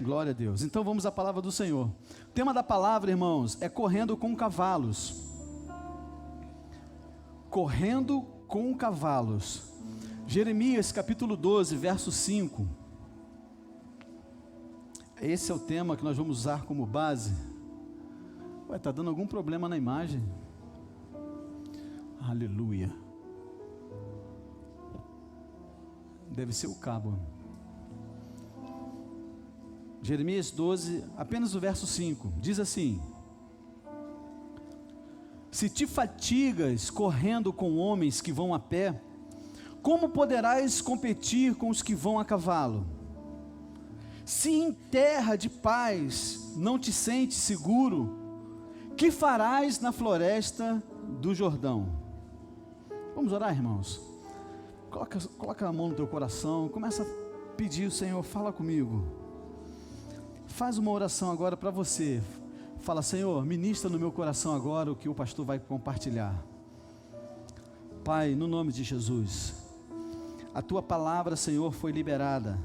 Glória a Deus. Então vamos à palavra do Senhor. O tema da palavra, irmãos, é correndo com cavalos. Correndo com cavalos. Jeremias capítulo 12, verso 5. Esse é o tema que nós vamos usar como base. Ué, está dando algum problema na imagem? Aleluia. Deve ser o cabo. Jeremias 12, apenas o verso 5, diz assim: se te fatigas correndo com homens que vão a pé, como poderás competir com os que vão a cavalo? Se em terra de paz não te sentes seguro, que farás na floresta do Jordão? Vamos orar, irmãos? Coloca a mão no teu coração, começa a pedir: o Senhor, fala comigo. Faz uma oração agora para você. Fala: Senhor, ministra no meu coração agora o que o pastor vai compartilhar. Pai, no nome de Jesus, a tua palavra, Senhor, foi liberada.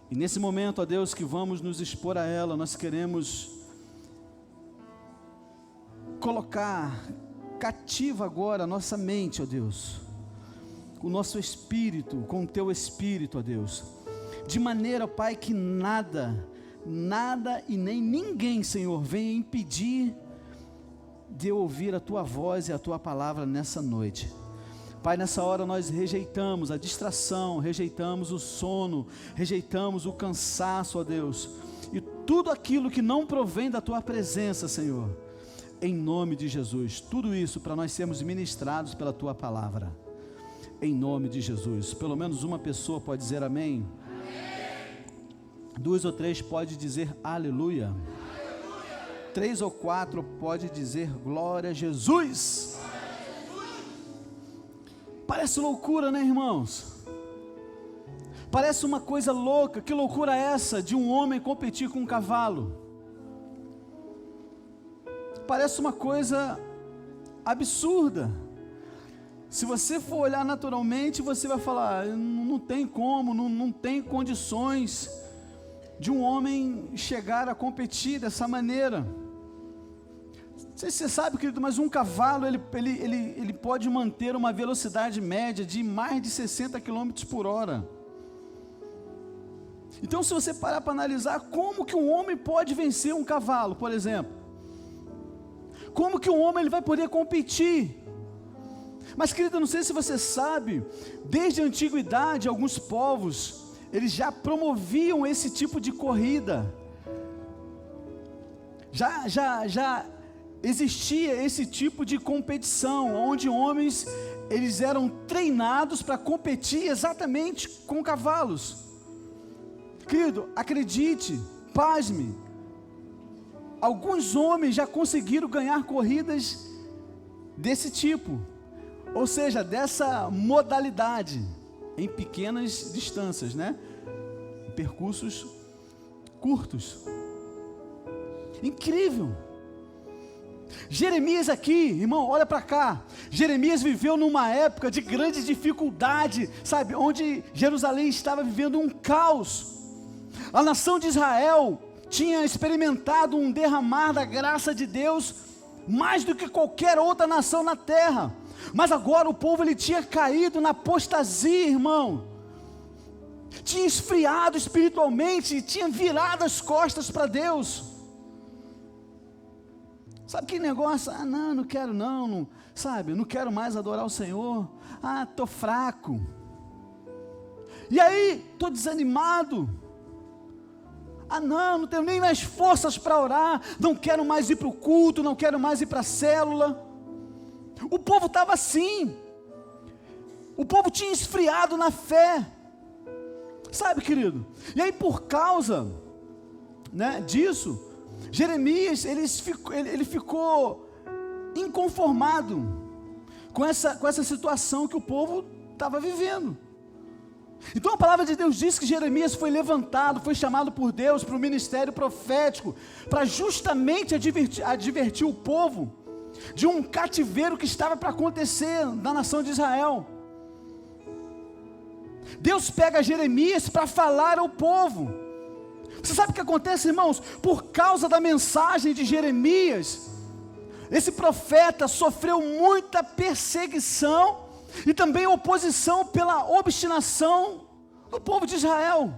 E nesse momento, ó Deus, que vamos nos expor a ela, nós queremos colocar cativa agora a nossa mente, ó Deus, o nosso espírito, com o teu espírito, ó Deus, de maneira, ó Pai, que nada e nem ninguém, Senhor, venha impedir de eu ouvir a tua voz e a tua palavra nessa noite. Pai, nessa hora nós rejeitamos a distração, rejeitamos o sono, rejeitamos o cansaço, ó Deus, e tudo aquilo que não provém da tua presença, Senhor, em nome de Jesus. Tudo isso para nós sermos ministrados pela tua palavra, em nome de Jesus. Pelo menos uma pessoa pode dizer amém. Duas ou três pode dizer aleluia. Aleluia. 3 ou 4 pode dizer glória a Jesus. Parece loucura, né, irmãos? Parece uma coisa louca. Que loucura é essa de um homem competir com um cavalo? Parece uma coisa absurda. Se você for olhar naturalmente, você vai falar: não tem como, não tem condições de um homem chegar a competir dessa maneira. Não sei se você sabe, querido, mas um cavalo, ele pode manter uma velocidade média de mais de 60 km por hora. Então, se você parar para analisar, como que um homem pode vencer um cavalo, por exemplo? Como que um homem ele vai poder competir? Mas, querido, eu não sei se você sabe, desde a antiguidade, alguns povos, eles já promoviam esse tipo de corrida. Já existia esse tipo de competição, onde homens, eles eram treinados para competir exatamente com cavalos. Querido, acredite, pasme, alguns homens já conseguiram ganhar corridas desse tipo, ou seja, dessa modalidade, em pequenas distâncias, né? Percursos curtos. Incrível. Jeremias aqui, irmão, olha para cá. Jeremias viveu numa época de grande dificuldade, sabe? Onde Jerusalém estava vivendo um caos. A nação de Israel tinha experimentado um derramar da graça de Deus mais do que qualquer outra nação na terra. Mas agora o povo ele tinha caído na apostasia, irmão. Tinha esfriado espiritualmente, tinha virado as costas para Deus. Sabe que negócio? Não quero não, sabe? Não quero mais adorar o Senhor. Tô fraco. E aí, tô desanimado. Não tenho nem mais forças para orar. Não quero mais ir para o culto, não quero mais ir para a célula. O povo estava assim. O povo tinha esfriado na fé. Sabe, querido? E aí, por causa, né, disso, Jeremias, ele ficou inconformado com essa situação que o povo estava vivendo. Então a palavra de Deus diz que Jeremias foi levantado, foi chamado por Deus para o ministério profético, para justamente advertir o povo de um cativeiro que estava para acontecer na nação de Israel. Deus pega Jeremias para falar ao povo, Você sabe o que acontece, irmãos? Por causa da mensagem de Jeremias, esse profeta sofreu muita perseguição e também oposição pela obstinação do povo de Israel.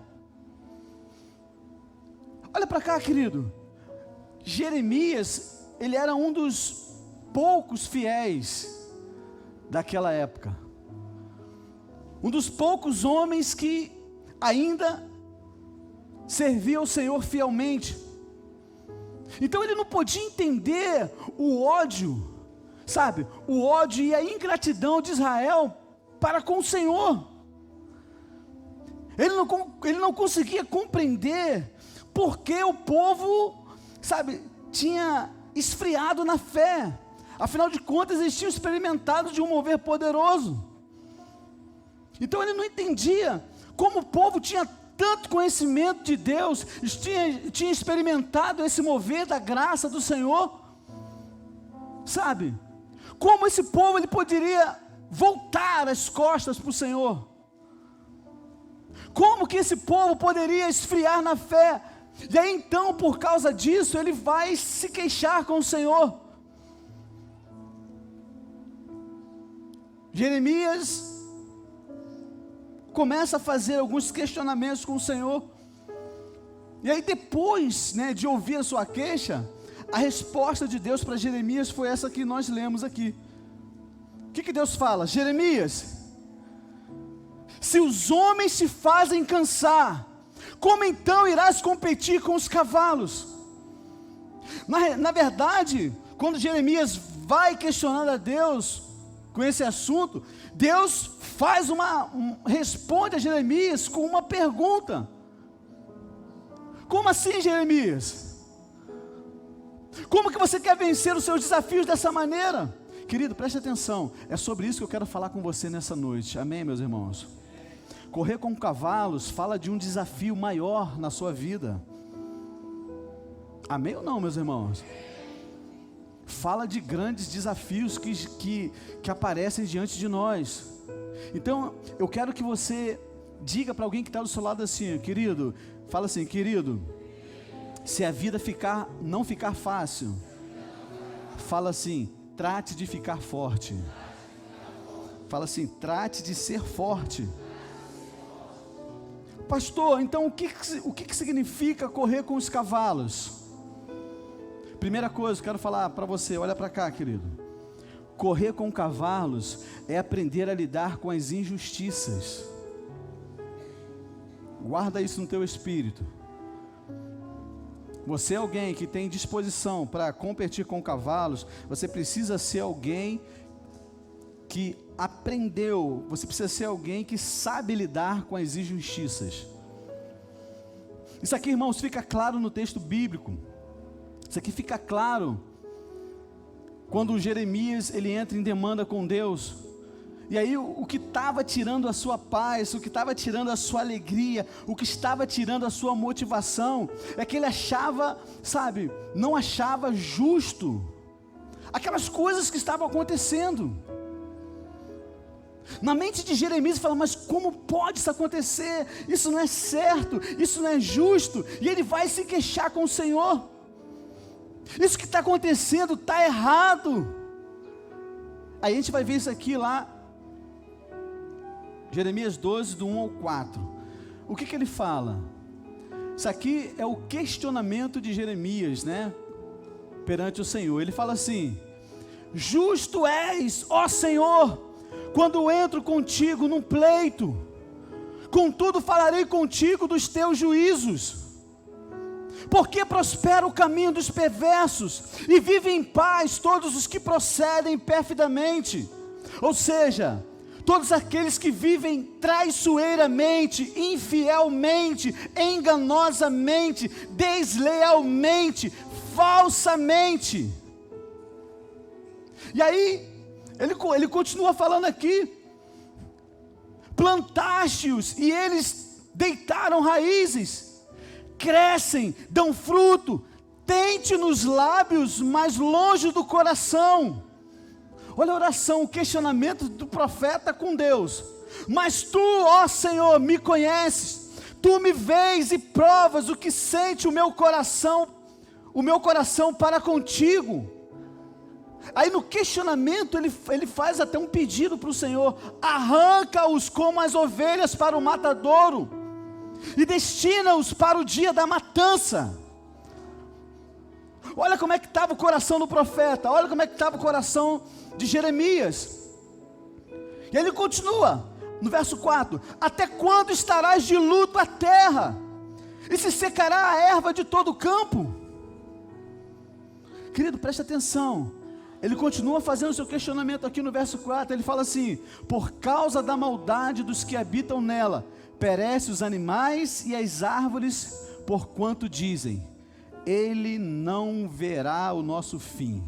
Olha para cá, querido. Jeremias, ele era um dos poucos fiéis daquela época. Um dos poucos homens que ainda servia ao Senhor fielmente. Então ele não podia entender o ódio, sabe? O ódio e a ingratidão de Israel para com o Senhor. Ele não conseguia compreender porque o povo, sabe, tinha esfriado na fé. Afinal de contas, eles tinham experimentado de um mover poderoso. Então ele não entendia como o povo tinha tanto conhecimento de Deus, tinha experimentado esse mover da graça do Senhor, sabe? Como esse povo ele poderia voltar as costas para o Senhor? Como que esse povo poderia esfriar na fé? E aí então, por causa disso, ele vai se queixar com o Senhor. Jeremias começa a fazer alguns questionamentos com o Senhor. E aí depois, de ouvir a sua queixa, a resposta de Deus para Jeremias foi essa que nós lemos aqui. O que Deus fala? Jeremias, se os homens se fazem cansar, como então irás competir com os cavalos? Na verdade, quando Jeremias vai questionando a Deus com esse assunto, Deus responde a Jeremias com uma pergunta. Como assim, Jeremias? Como que você quer vencer os seus desafios dessa maneira? Querido, preste atenção, é sobre isso que eu quero falar com você nessa noite, amém, meus irmãos? Correr com cavalos fala de um desafio maior na sua vida, amém ou não, meus irmãos? Fala de grandes desafios que aparecem diante de nós. Então, eu quero que você diga para alguém que está do seu lado assim, querido, fala assim, querido, se a vida não ficar fácil, fala assim, trate de ficar forte. Fala assim, trate de ser forte. Pastor, então o que significa correr com os cavalos? Primeira coisa, eu quero falar para você, olha para cá, querido. Correr com cavalos é aprender a lidar com as injustiças. Guarda isso no teu espírito. Você é alguém que tem disposição para competir com cavalos, você precisa ser alguém que aprendeu, você precisa ser alguém que sabe lidar com as injustiças. Isso aqui, irmãos, fica claro no texto bíblico. Isso aqui fica claro quando Jeremias ele entra em demanda com Deus. E aí o que estava tirando a sua paz, o que estava tirando a sua alegria, o que estava tirando a sua motivação, é que ele achava, sabe, não achava justo aquelas coisas que estavam acontecendo. Na mente de Jeremias ele fala, mas como pode isso acontecer? Isso não é certo, isso não é justo. E ele vai se queixar com o Senhor. Isso que está acontecendo está errado. Aí a gente vai ver isso aqui lá, Jeremias 12, do 1 ao 4. O que ele fala? Isso aqui é o questionamento de Jeremias, perante o Senhor. Ele fala assim, justo és, ó Senhor, quando entro contigo num pleito, contudo falarei contigo dos teus juízos. Porque prospera o caminho dos perversos, e vivem em paz todos os que procedem perfidamente. Ou seja, todos aqueles que vivem traiçoeiramente, infielmente, enganosamente, deslealmente, falsamente. E aí, ele continua falando aqui, plantaste-os e eles deitaram raízes, crescem, dão fruto, tente nos lábios, mas longe do coração. Olha a oração, o questionamento do profeta com Deus. Mas tu, ó Senhor, me conheces, Tu me vês e provas o que sente o meu coração para contigo. Aí no questionamento ele faz até um pedido para o Senhor: arranca-os como as ovelhas para o matadouro, e destina-os para o dia da matança. Olha como é que estava o coração do profeta, olha como é que estava o coração de Jeremias. E ele continua, no verso 4: até quando estarás de luto a terra, e se secará a erva de todo o campo? Querido, preste atenção, ele continua fazendo seu questionamento aqui no verso 4, ele fala assim: por causa da maldade dos que habitam nela, perecem os animais e as árvores, porquanto dizem, ele não verá o nosso fim.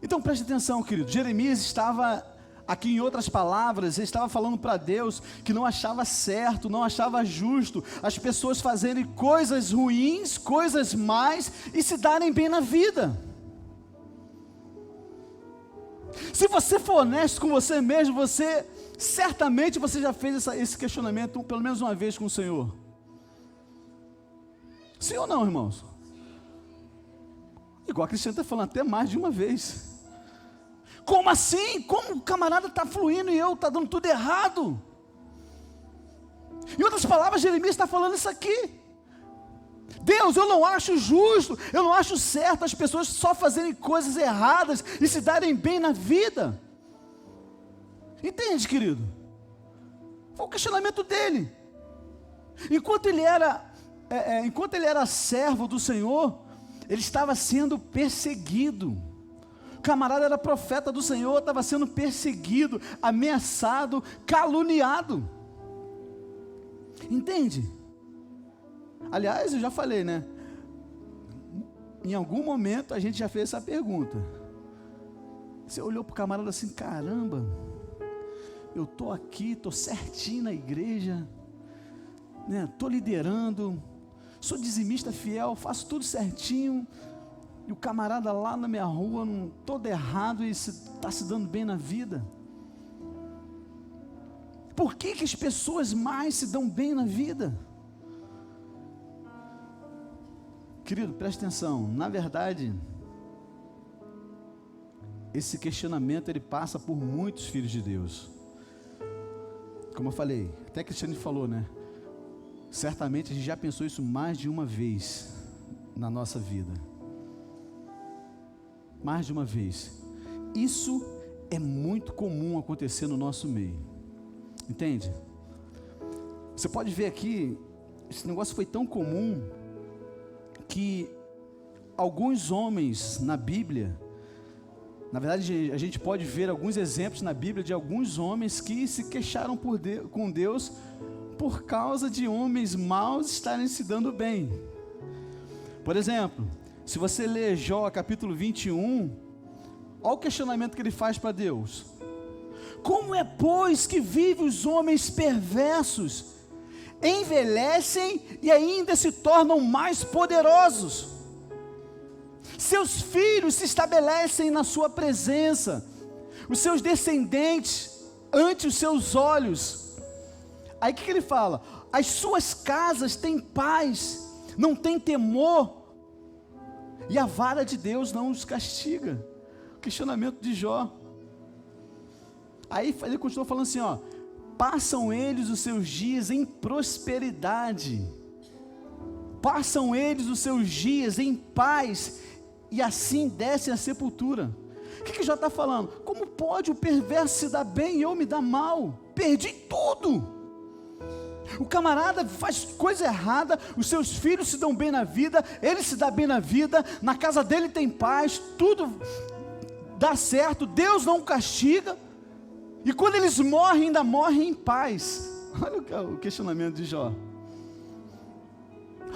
Então preste atenção, querido, Jeremias estava, aqui em outras palavras, ele estava falando para Deus que não achava certo, não achava justo as pessoas fazerem coisas ruins, coisas más e se darem bem na vida. Se você for honesto com você mesmo, certamente você já fez esse questionamento pelo menos uma vez com o Senhor. Sim ou não, irmãos? Igual a Cristiane está falando, até mais de uma vez. Como assim? Como o camarada está fluindo e eu está dando tudo errado? Em outras palavras, Jeremias está falando isso aqui. Deus, eu não acho justo, eu não acho certo as pessoas só fazerem coisas erradas e se darem bem na vida. Entende, querido? Foi o questionamento dele. Enquanto ele era servo do Senhor, ele estava sendo perseguido. O camarada era profeta do Senhor, estava sendo perseguido, ameaçado, caluniado. Entende? Aliás, eu já falei, né? Em algum momento a gente já fez essa pergunta. Você olhou para o camarada assim: caramba, eu estou aqui, estou certinho na igreja, né? Estou liderando, sou dizimista fiel, faço tudo certinho, e o camarada lá na minha rua, todo errado, e está se dando bem na vida. Por que as pessoas mais se dão bem na vida? Querido, preste atenção, na verdade, esse questionamento ele passa por muitos filhos de Deus. Como eu falei, até Cristiane falou, né? Certamente a gente já pensou isso mais de uma vez na nossa vida. Mais de uma vez. Isso é muito comum acontecer no nosso meio. Entende? Você pode ver aqui, esse negócio foi tão comum que alguns homens na Bíblia, na verdade a gente pode ver alguns exemplos na Bíblia de alguns homens que se queixaram com Deus por causa de homens maus estarem se dando bem. Por exemplo, se você ler Jó capítulo 21, olha o questionamento que ele faz para Deus: como é, pois, que vivem os homens perversos, envelhecem e ainda se tornam mais poderosos? Seus filhos se estabelecem na sua presença, os seus descendentes ante os seus olhos. Aí o que ele fala? As suas casas têm paz, não têm temor, e a vara de Deus não os castiga. O questionamento de Jó. Aí ele continua falando assim, ó: passam eles os seus dias em prosperidade, passam eles os seus dias em paz, e assim descem à sepultura. O que Jó está falando? Como pode o perverso se dar bem e eu me dar mal? Perdi tudo. O camarada faz coisa errada, os seus filhos se dão bem na vida, ele se dá bem na vida, na casa dele tem paz, tudo dá certo, Deus não castiga, e quando eles morrem, ainda morrem em paz. Olha o questionamento de Jó.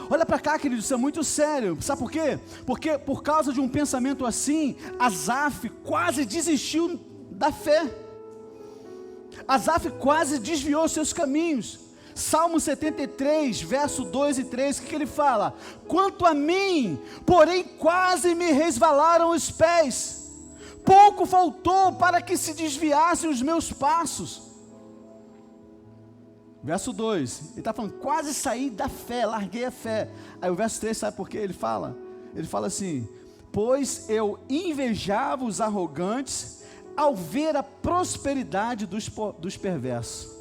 Olha para cá, querido, isso é muito sério. Sabe por quê? Porque por causa de um pensamento assim, Asaf quase desistiu da fé. Asaf quase desviou seus caminhos. Salmo 73, verso 2 e 3, o que ele fala? Quanto a mim, porém quase me resvalaram os pés, pouco faltou para que se desviassem os meus passos. Verso 2, ele está falando, quase saí da fé, larguei a fé. Aí o verso 3, sabe por quê? Ele fala assim, pois eu invejava os arrogantes ao ver a prosperidade dos perversos.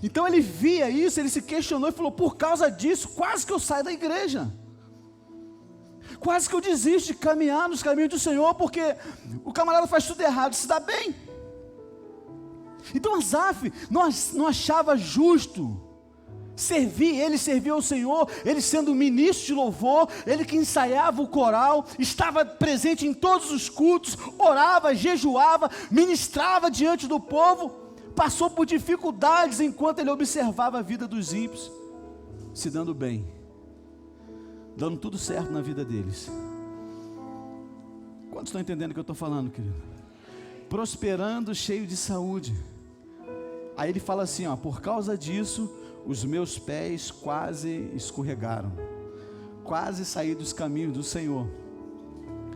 Então ele via isso, ele se questionou e falou, por causa disso, quase que eu saio da igreja. Quase que eu desisto de caminhar nos caminhos do Senhor, porque o camarada faz tudo errado, se dá bem. Então Asaf não achava justo servir, ele serviu ao Senhor, ele sendo ministro de louvor, ele que ensaiava o coral, estava presente em todos os cultos, orava, jejuava, ministrava diante do povo, passou por dificuldades enquanto ele observava a vida dos ímpios, se dando bem, dando tudo certo na vida deles. Quantos estão entendendo o que eu estou falando, querido? Prosperando, cheio de saúde. Aí ele fala assim, ó, por causa disso, os meus pés quase escorregaram, quase saí dos caminhos do Senhor.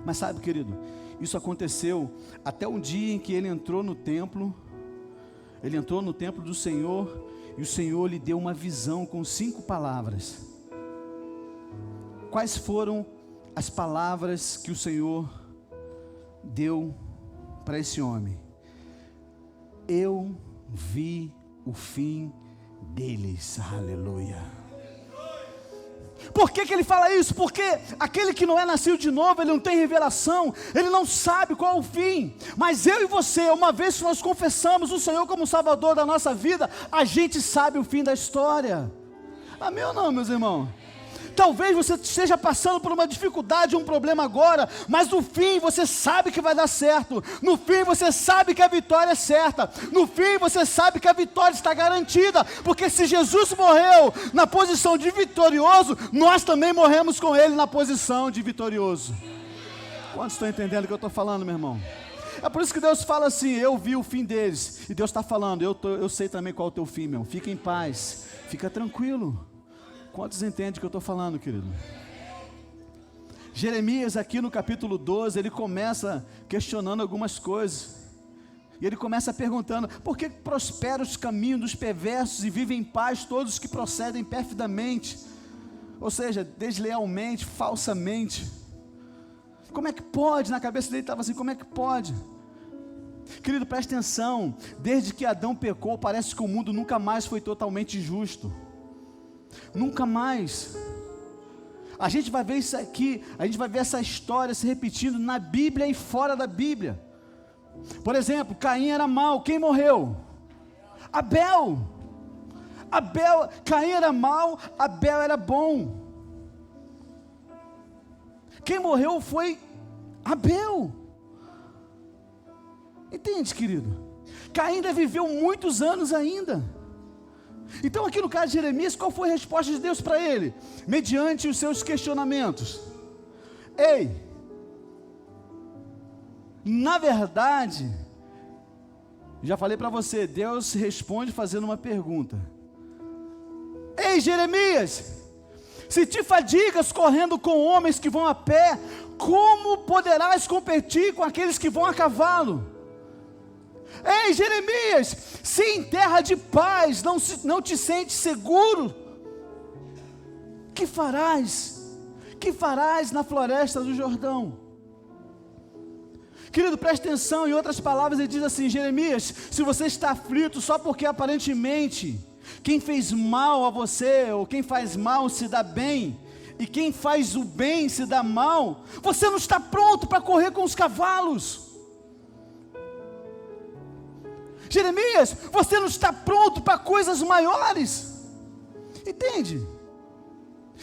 Mas sabe, querido, isso aconteceu até um dia em que ele entrou no templo do Senhor, e o Senhor lhe deu uma visão com 5 palavras. Quais foram as palavras que o Senhor deu para esse homem? Eu vi o fim deles, aleluia. Por que ele fala isso? Porque aquele que não é nascido de novo, ele não tem revelação, ele não sabe qual é o fim. Mas eu e você, uma vez que nós confessamos o Senhor como Salvador da nossa vida, a gente sabe o fim da história. Amém ou não, meus irmãos? Talvez você esteja passando por uma dificuldade, um problema agora, mas no fim você sabe que vai dar certo, no fim você sabe que a vitória é certa, no fim você sabe que a vitória está garantida, porque se Jesus morreu na posição de vitorioso, nós também morremos com Ele na posição de vitorioso. Quantos estão entendendo o que eu estou falando, meu irmão? É por isso que Deus fala assim, eu vi o fim deles, e Deus está falando, eu sei também qual é o teu fim, meu, fica em paz, fica tranquilo. Quantos entendem o que eu estou falando, querido? Jeremias aqui no capítulo 12, ele começa questionando algumas coisas, e ele começa perguntando, por que prosperam os caminhos dos perversos e vivem em paz todos os que procedem perfidamente, ou seja, deslealmente, falsamente? Como é que pode? Na cabeça dele estava assim, como é que pode? Querido, preste atenção, desde que Adão pecou, parece que o mundo nunca mais foi totalmente justo. Nunca mais. A gente vai ver isso aqui, a gente vai ver essa história se repetindo na Bíblia e fora da Bíblia. Por exemplo, Caim era mau, quem morreu? Abel. Caim era mau, Abel era bom. Quem morreu foi Abel. Entende, querido? Caim ainda viveu muitos anos ainda. Então aqui no caso de Jeremias, qual foi a resposta de Deus para ele? Mediante os seus questionamentos. Ei, na verdade, já falei para você, Deus responde fazendo uma pergunta. Ei, Jeremias, se te fadigas correndo com homens que vão a pé, como poderás competir com aqueles que vão a cavalo? Ei, Jeremias, se em terra de paz não te sentes seguro, que farás? Que farás na floresta do Jordão? Querido, preste atenção, em outras palavras ele diz assim, Jeremias, se você está aflito só porque aparentemente quem fez mal a você, ou quem faz mal se dá bem, e quem faz o bem se dá mal, você não está pronto para correr com os cavalos. Jeremias, você não está pronto para coisas maiores. Entende?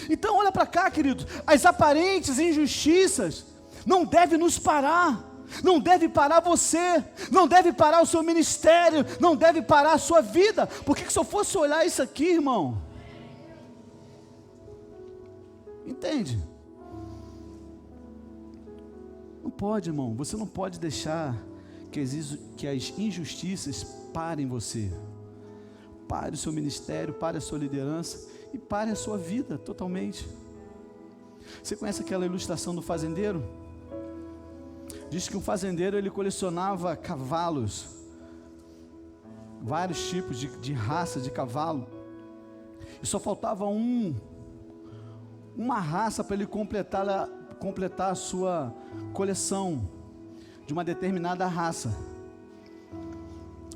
Então olha para cá, querido, as aparentes injustiças não devem nos parar, não deve parar você, não deve parar o seu ministério, não deve parar a sua vida, porque se eu fosse olhar isso aqui, irmão, entende? Não pode, irmão, você não pode deixar que as injustiças parem você. Pare o seu ministério, pare a sua liderança e pare a sua vida totalmente. Você conhece aquela ilustração do fazendeiro? Diz que um fazendeiro ele colecionava cavalos. vários tipos de raça de cavalo, e só faltava uma raça para ele completar a sua coleção de uma determinada raça.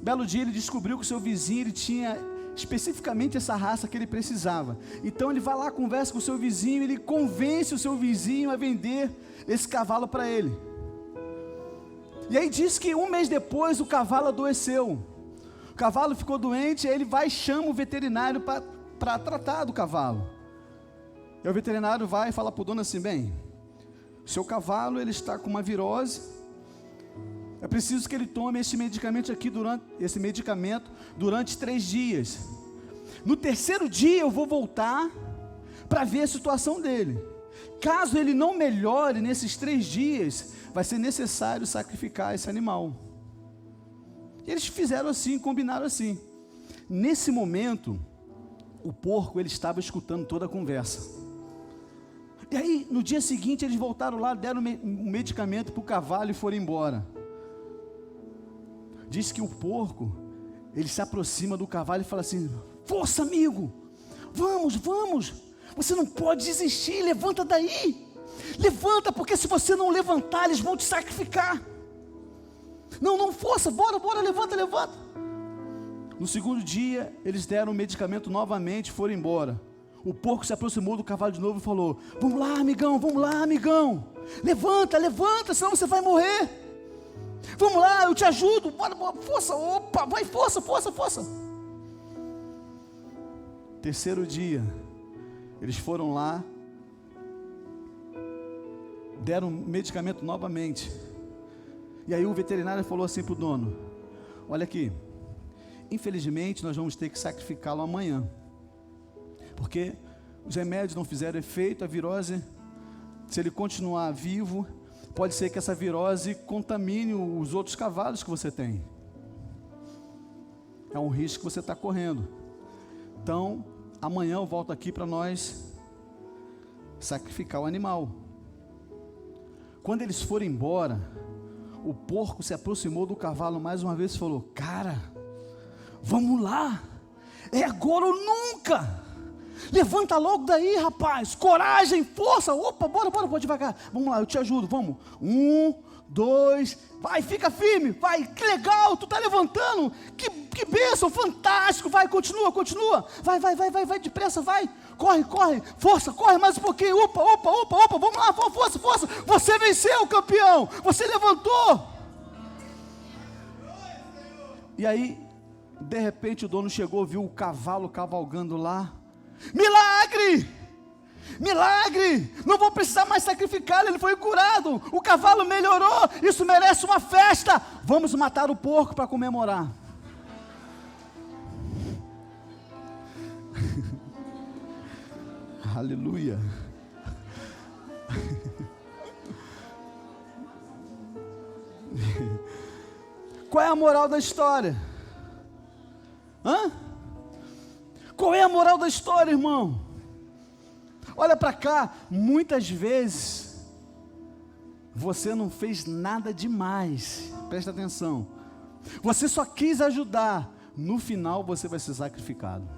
Belo dia ele descobriu que o seu vizinho ele tinha especificamente essa raça que ele precisava. Então ele vai lá, conversa com o seu vizinho, ele convence o seu vizinho a vender esse cavalo para ele. E aí diz que um mês depois o cavalo adoeceu. O cavalo ficou doente, aí ele vai e chama o veterinário para tratar do cavalo. E o veterinário vai e fala para o dono assim: bem, o seu cavalo ele está com uma virose, é preciso que ele tome esse medicamento durante 3 dias. No terceiro dia eu vou voltar para ver a situação dele. Caso ele não melhore nesses 3 dias, vai ser necessário sacrificar esse animal. E eles fizeram assim, combinaram assim. Nesse momento, o porco ele estava escutando toda a conversa. E aí, no dia seguinte, eles voltaram lá, deram um medicamento para o cavalo e foram embora. Diz que o porco, ele se aproxima do cavalo e fala assim: força, amigo, vamos, você não pode desistir, levanta daí, levanta, porque se você não levantar, eles vão te sacrificar. Não, força, bora, levanta. No segundo dia, eles deram o medicamento novamente e foram embora. O porco se aproximou do cavalo de novo e falou: vamos lá, amigão, levanta, senão você vai morrer. Vamos lá, eu te ajudo, bora, força, opa, vai, força. Terceiro dia, eles foram lá, deram medicamento novamente. E aí o veterinário falou assim para o dono: olha aqui, infelizmente nós vamos ter que sacrificá-lo amanhã, porque os remédios não fizeram efeito, a virose, se ele continuar vivo, pode ser que essa virose contamine os outros cavalos que você tem. É um risco que você está correndo. Então, amanhã eu volto aqui para nós sacrificar o animal. Quando eles foram embora, o porco se aproximou do cavalo mais uma vez e falou: cara, vamos lá, é agora ou nunca. Levanta logo daí, rapaz, coragem, força, opa, bora, pode devagar, vamos lá, eu te ajudo, vamos, 1, 2, vai, fica firme, vai, que legal, tu tá levantando, que bênção, fantástico, vai, continua, vai, depressa, vai, corre, força, corre mais um pouquinho, opa, vamos lá, força, você venceu, campeão, você levantou. E aí, de repente o dono chegou, viu o cavalo cavalgando lá. Milagre, não vou precisar mais sacrificá-lo, ele foi curado, o cavalo melhorou, isso merece uma festa, vamos matar o porco para comemorar. Aleluia. Qual é a moral da história? Qual é a moral da história, irmão? Olha para cá, muitas vezes você não fez nada demais, presta atenção, você só quis ajudar, no final você vai ser sacrificado.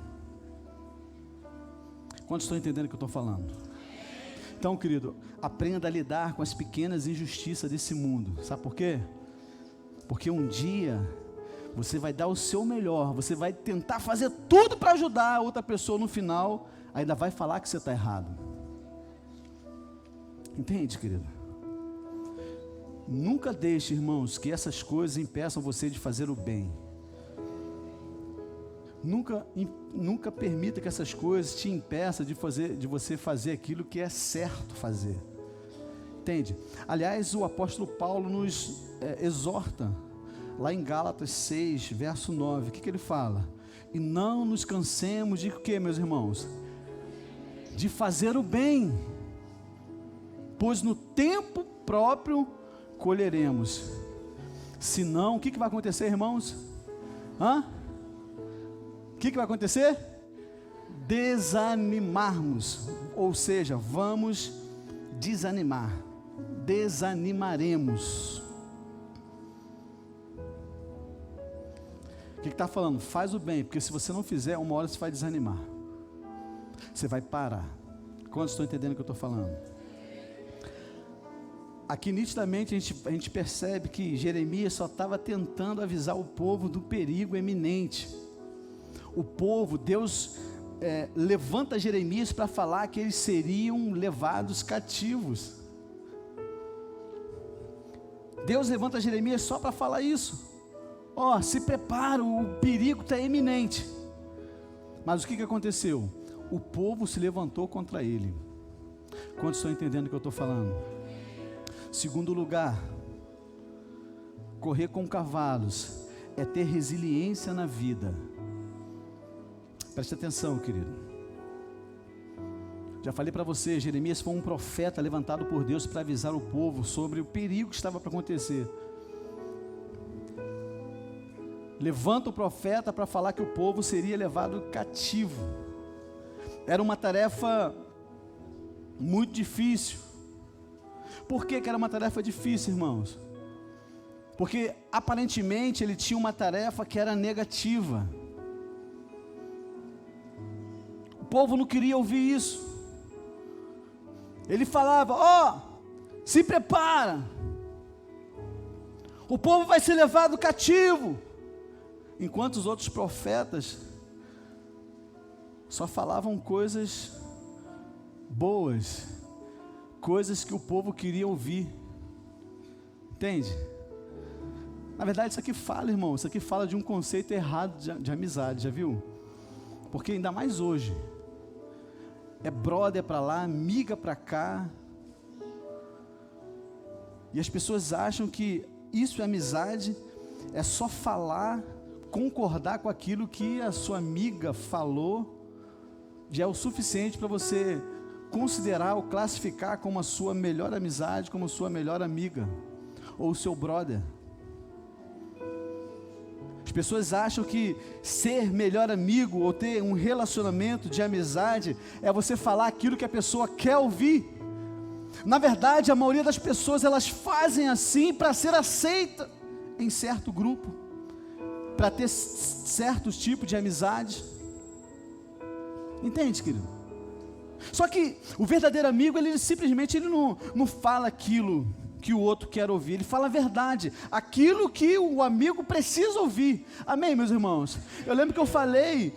Quantos estão entendendo o que eu estou falando? Então, querido, aprenda a lidar com as pequenas injustiças desse mundo, sabe por quê? Porque um dia você vai dar o seu melhor, você vai tentar fazer tudo para ajudar a outra pessoa, no final ainda vai falar que você está errado. Entende, querido? Nunca deixe, irmãos, que essas coisas impeçam você de fazer o bem. Nunca permita que essas coisas te impeçam de você fazer aquilo que é certo fazer. Entende? Aliás, o apóstolo Paulo nos exorta, lá em Gálatas 6, verso 9, o que ele fala? E não nos cansemos de o que, meus irmãos? De fazer o bem, pois no tempo próprio colheremos. Senão, o que vai acontecer, irmãos? O que vai acontecer? Desanimarmos, ou seja, vamos desanimaremos. que está falando? Faz o bem, porque se você não fizer, uma hora você vai desanimar. Você vai parar. Quantos estão entendendo o que eu estou falando? Aqui nitidamente a gente percebe que Jeremias só estava tentando avisar o povo do perigo eminente. O povo, Deus levanta Jeremias para falar que eles seriam levados cativos. Deus levanta Jeremias só para falar isso. Ó, se prepara, o perigo está iminente. Mas o que aconteceu? O povo se levantou contra ele. Quantos estão entendendo o que eu estou falando? Segundo lugar, correr com cavalos é ter resiliência na vida. Preste atenção, querido. Já falei para você, Jeremias foi um profeta levantado por Deus para avisar o povo sobre o perigo que estava para acontecer. Levanta o profeta para falar que o povo seria levado cativo. Era uma tarefa muito difícil. Por que era uma tarefa difícil, irmãos? Porque aparentemente ele tinha uma tarefa que era negativa. O povo não queria ouvir isso. Ele falava: ó, se prepara, o povo vai ser levado cativo. Enquanto os outros profetas só falavam coisas boas, coisas que o povo queria ouvir. Entende? Na verdade isso aqui fala, irmão, isso aqui fala de um conceito errado de amizade, já viu? Porque ainda mais hoje, é brother para lá, amiga para cá, e as pessoas acham que isso é amizade, é só falar, concordar com aquilo que a sua amiga falou, já é o suficiente para você considerar ou classificar como a sua melhor amizade, como a sua melhor amiga, ou o seu brother. As pessoas acham que ser melhor amigo, ou ter um relacionamento de amizade, é você falar aquilo que a pessoa quer ouvir. Na verdade, a maioria das pessoas, elas fazem assim para ser aceita em certo grupo, para ter certos tipos de amizade. Entende, querido? Só que o verdadeiro amigo, ele simplesmente não fala aquilo que o outro quer ouvir, ele fala a verdade, aquilo que o amigo precisa ouvir. Amém, meus irmãos? Eu lembro que eu falei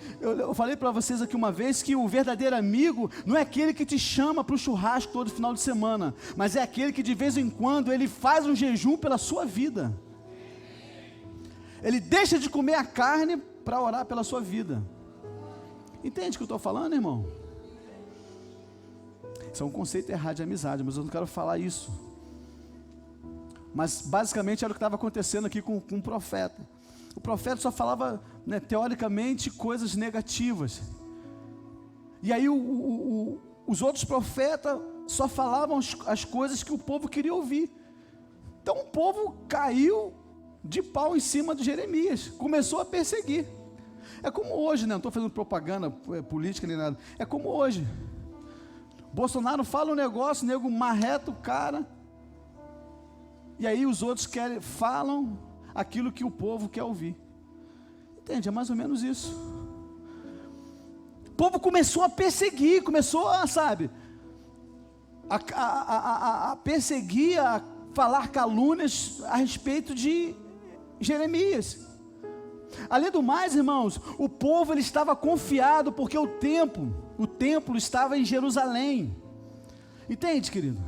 para vocês aqui uma vez que o verdadeiro amigo não é aquele que te chama para o churrasco todo final de semana, mas é aquele que de vez em quando ele faz um jejum pela sua vida. Ele deixa de comer a carne para orar pela sua vida. Entende o que eu estou falando, irmão? Isso é um conceito errado de amizade, mas eu não quero falar isso. Mas basicamente era o que estava acontecendo aqui com o profeta. O profeta só falava, teoricamente, coisas negativas. E aí os outros profetas só falavam as coisas que o povo queria ouvir. Então o povo caiu de pau em cima de Jeremias, começou a perseguir. É como hoje, não estou fazendo propaganda política nem nada, é como hoje. Bolsonaro fala um negócio, o nego marreta o cara, e aí os outros falam aquilo que o povo quer ouvir. Entende? É mais ou menos isso. O povo começou a perseguir, começou a perseguir, a falar calúnias a respeito de Jeremias. Além do mais, irmãos, o povo ele estava confiado porque o templo estava em Jerusalém. Entende, querido?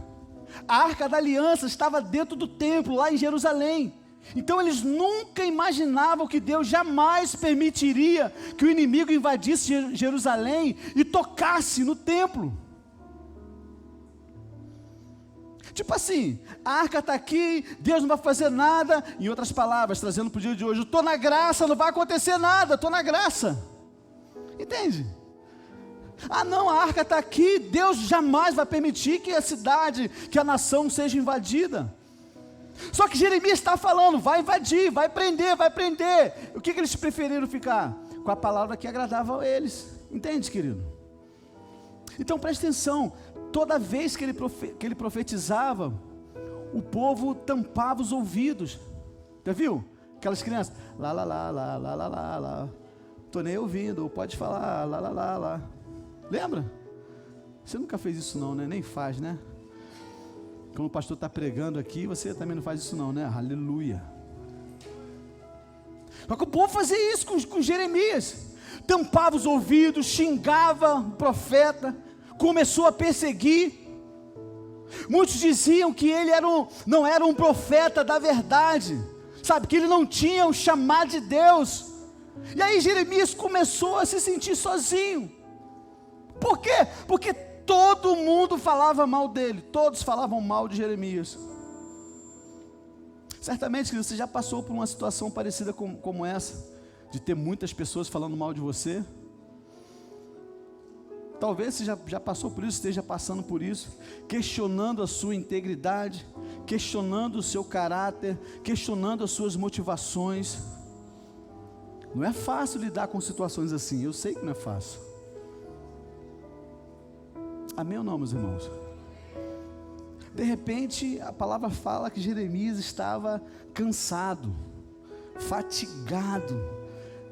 A Arca da Aliança estava dentro do templo, lá em Jerusalém. Então eles nunca imaginavam que Deus jamais permitiria que o inimigo invadisse Jerusalém e tocasse no templo. Tipo assim, a arca está aqui, Deus não vai fazer nada. Em outras palavras, trazendo para o dia de hoje, eu estou na graça, não vai acontecer nada, estou na graça. Entende? Ah não, a arca está aqui, Deus jamais vai permitir que a cidade, que a nação seja invadida. Só que Jeremias está falando, vai invadir, vai prender. O que eles preferiram ficar? Com a palavra que agradava a eles. Entende, querido? Então preste atenção, toda vez que ele profetizava, o povo tampava os ouvidos. Já viu? Aquelas crianças, lá, lá, lá, lá, lá, lá, lá, lá. Tô nem ouvindo, pode falar, lá, lá, lá, lá. Lembra? Você nunca fez isso não, né? Nem faz, né? Quando o pastor está pregando aqui, você também não faz isso não, né? Aleluia. Só que o povo fazia isso com Jeremias. Tampava os ouvidos, xingava o profeta, começou a perseguir. Muitos diziam que ele não era um profeta da verdade, sabe, que ele não tinha o chamado de Deus. E aí Jeremias começou a se sentir sozinho. Por quê? Porque todo mundo falava mal dele, todos falavam mal de Jeremias. Certamente que você já passou por uma situação parecida como essa, de ter muitas pessoas falando mal de você. Talvez você já passou por isso, esteja passando por isso, questionando a sua integridade, questionando o seu caráter, questionando as suas motivações. Não é fácil lidar com situações assim, eu sei que não é fácil. Amém ou não, meus irmãos? De repente, a palavra fala que Jeremias estava cansado, fatigado,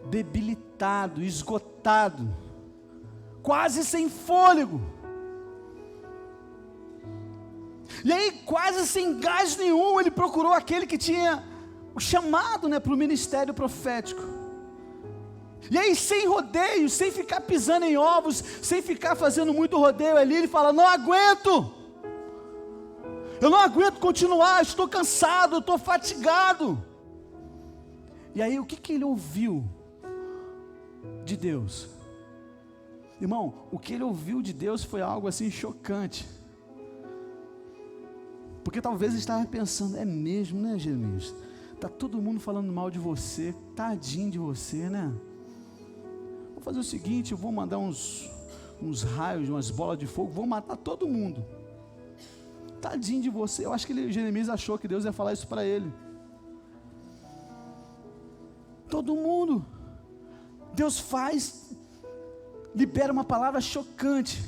debilitado, esgotado, quase sem fôlego. E aí, quase sem gás nenhum, ele procurou aquele que tinha o chamado, para o ministério profético. E aí, sem rodeios, sem ficar pisando em ovos, sem ficar fazendo muito rodeio ali, ele fala: não aguento, eu não aguento continuar, estou cansado, estou fatigado. E aí, o que ele ouviu de Deus? Irmão, o que ele ouviu de Deus foi algo assim chocante. Porque talvez ele estava pensando: é mesmo, né, Jeremias? Está todo mundo falando mal de você, tadinho de você, né? Vou fazer o seguinte, eu vou mandar uns raios, umas bolas de fogo, vou matar todo mundo. Tadinho de você. Eu acho que Jeremias achou que Deus ia falar isso para ele. Todo mundo. Deus libera uma palavra chocante.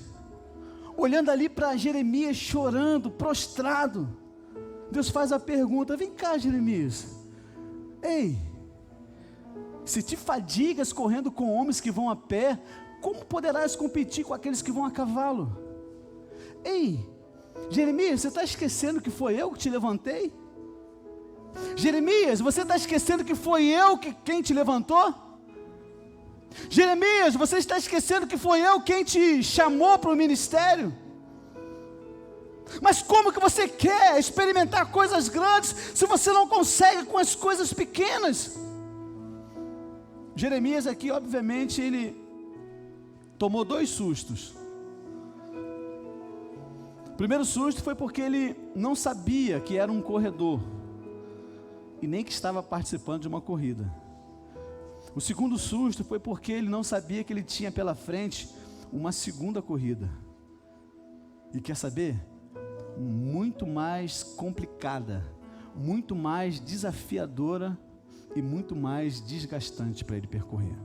Olhando ali para Jeremias chorando, prostrado, Deus faz a pergunta: vem cá, Jeremias, ei, se te fadigas correndo com homens que vão a pé, como poderás competir com aqueles que vão a cavalo? Ei, Jeremias, você está esquecendo que foi eu que te levantei? Jeremias, você está esquecendo que foi eu quem te levantou? Jeremias, você está esquecendo que foi eu quem te chamou para o ministério? Mas como que você quer experimentar coisas grandes se você não consegue com as coisas pequenas? Jeremias aqui, obviamente, ele tomou 2 sustos. O primeiro susto foi porque ele não sabia que era um corredor e nem que estava participando de uma corrida. O segundo susto foi porque ele não sabia que ele tinha pela frente uma segunda corrida. E quer saber? Muito mais complicada, muito mais desafiadora e muito mais desgastante para ele percorrer.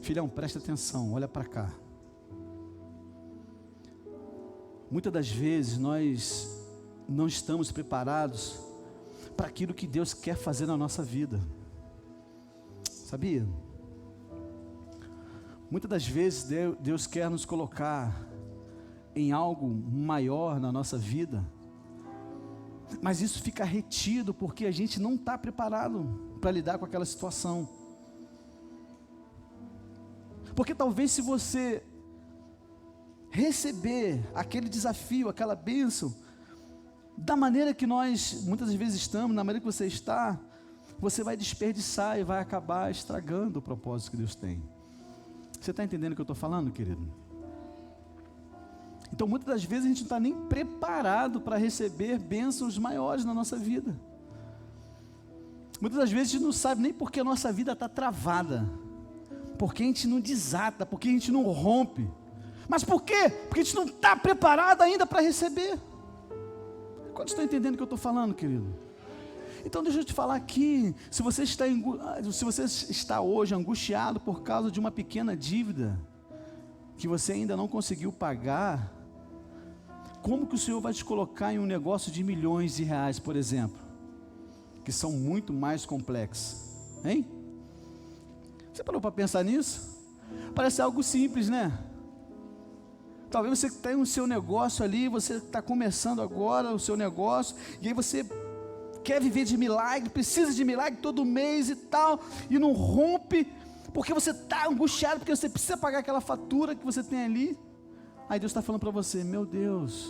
Filhão, presta atenção, olha para cá. Muitas das vezes nós não estamos preparados para aquilo que Deus quer fazer na nossa vida. Sabia? Muitas das vezes Deus quer nos colocar em algo maior na nossa vida, mas isso fica retido porque a gente não está preparado para lidar com aquela situação. Porque talvez se você receber aquele desafio, aquela bênção, da maneira que nós muitas vezes estamos, na maneira que você está, você vai desperdiçar e vai acabar estragando o propósito que Deus tem. Você está entendendo o que eu estou falando, querido? Então muitas das vezes a gente não está nem preparado para receber bênçãos maiores na nossa vida. Muitas das vezes a gente não sabe nem porque a nossa vida está travada, porque a gente não desata, porque a gente não rompe. Mas por quê? Porque a gente não está preparado ainda para receber. Quantos estão entendendo o que eu estou falando, querido? Então deixa eu te falar aqui, se você está hoje angustiado por causa de uma pequena dívida, que você ainda não conseguiu pagar, como que o Senhor vai te colocar em um negócio de milhões de reais, por exemplo? que são muito mais complexas, hein? Você parou para pensar nisso? Parece algo simples, né? Talvez você tenha o seu negócio ali, você está começando agora o seu negócio, e aí você quer viver de milagre, precisa de milagre todo mês e tal, e não rompe, porque você está angustiado, porque você precisa pagar aquela fatura que você tem ali. Aí Deus está falando para você: meu Deus,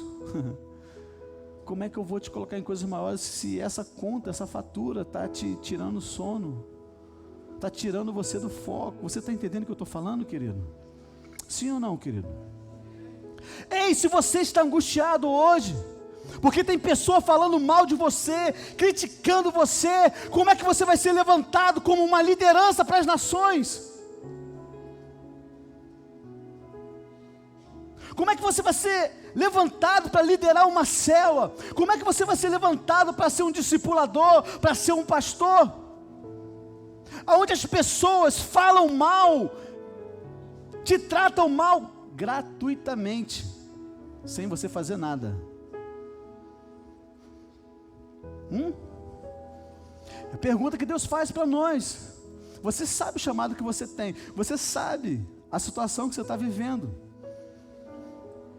como é que eu vou te colocar em coisas maiores se essa conta, essa fatura está te tirando o sono, está tirando você do foco? Você está entendendo o que eu estou falando, querido? Sim ou não, querido? Ei, se você está angustiado hoje, porque tem pessoa falando mal de você, criticando você, como é que você vai ser levantado como uma liderança para as nações? Como é que você vai ser levantado para liderar uma célula? Como é que você vai ser levantado para ser um discipulador, para ser um pastor? Aonde as pessoas falam mal, te tratam mal gratuitamente, sem você fazer nada. A pergunta que Deus faz para nós: você sabe o chamado que você tem? Você sabe a situação que você está vivendo?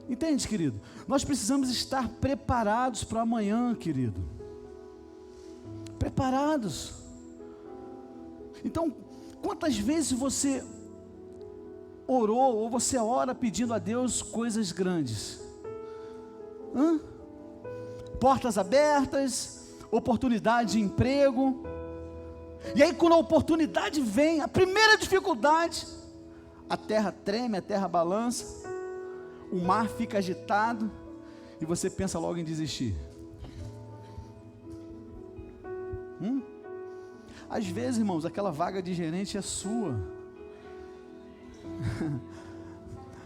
Entende, querido? Nós precisamos estar preparados para amanhã, querido. Preparados. Então, quantas vezes você orou, ou você ora pedindo a Deus coisas grandes? Portas abertas, oportunidade de emprego, e aí quando a oportunidade vem, a primeira dificuldade, a terra treme, a terra balança, o mar fica agitado, e você pensa logo em desistir. Às vezes, irmãos, aquela vaga de gerente é sua.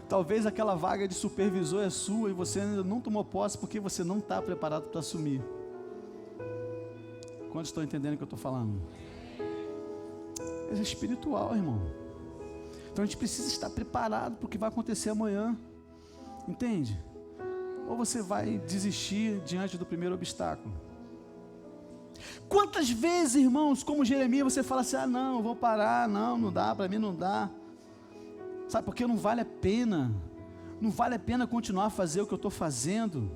Talvez aquela vaga de supervisor é sua e você ainda não tomou posse porque você não está preparado para assumir. Quantos estão entendendo o que eu estou falando? É espiritual, irmão. Então a gente precisa estar preparado para o que vai acontecer amanhã. Entende? Ou você vai desistir diante do primeiro obstáculo. Quantas vezes, irmãos, como Jeremias, você fala assim: ah, não, eu vou parar, não dá, para mim não dá. Sabe, porque não vale a pena. Não vale a pena continuar a fazer o que eu estou fazendo.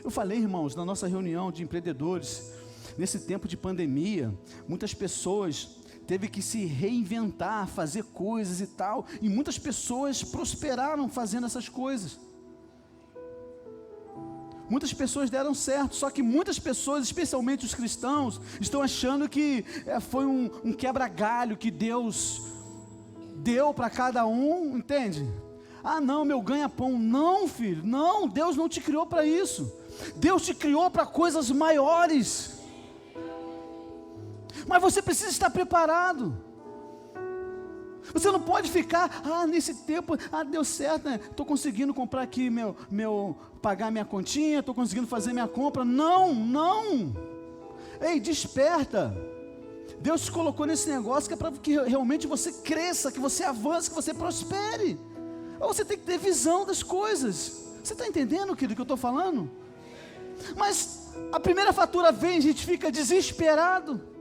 Eu falei, irmãos, na nossa reunião de empreendedores, nesse tempo de pandemia, muitas pessoas teve que se reinventar, fazer coisas e tal, e muitas pessoas prosperaram fazendo essas coisas. Muitas pessoas deram certo, só que muitas pessoas, especialmente os cristãos, estão achando que foi um quebra-galho que Deus deu para cada um, entende? Ah, não, meu ganha-pão. Não, filho, não, Deus não te criou para isso. Deus te criou para coisas maiores. Mas você precisa estar preparado. Você não pode ficar: nesse tempo, deu certo, né? Estou conseguindo comprar aqui pagar minha continha, estou conseguindo fazer minha compra. Não. Ei, desperta. Deus te colocou nesse negócio que é para que realmente você cresça, que você avance, que você prospere. Ou você tem que ter visão das coisas. Você está entendendo, querido, o que eu estou falando? Mas a primeira fatura vem, a gente fica desesperado.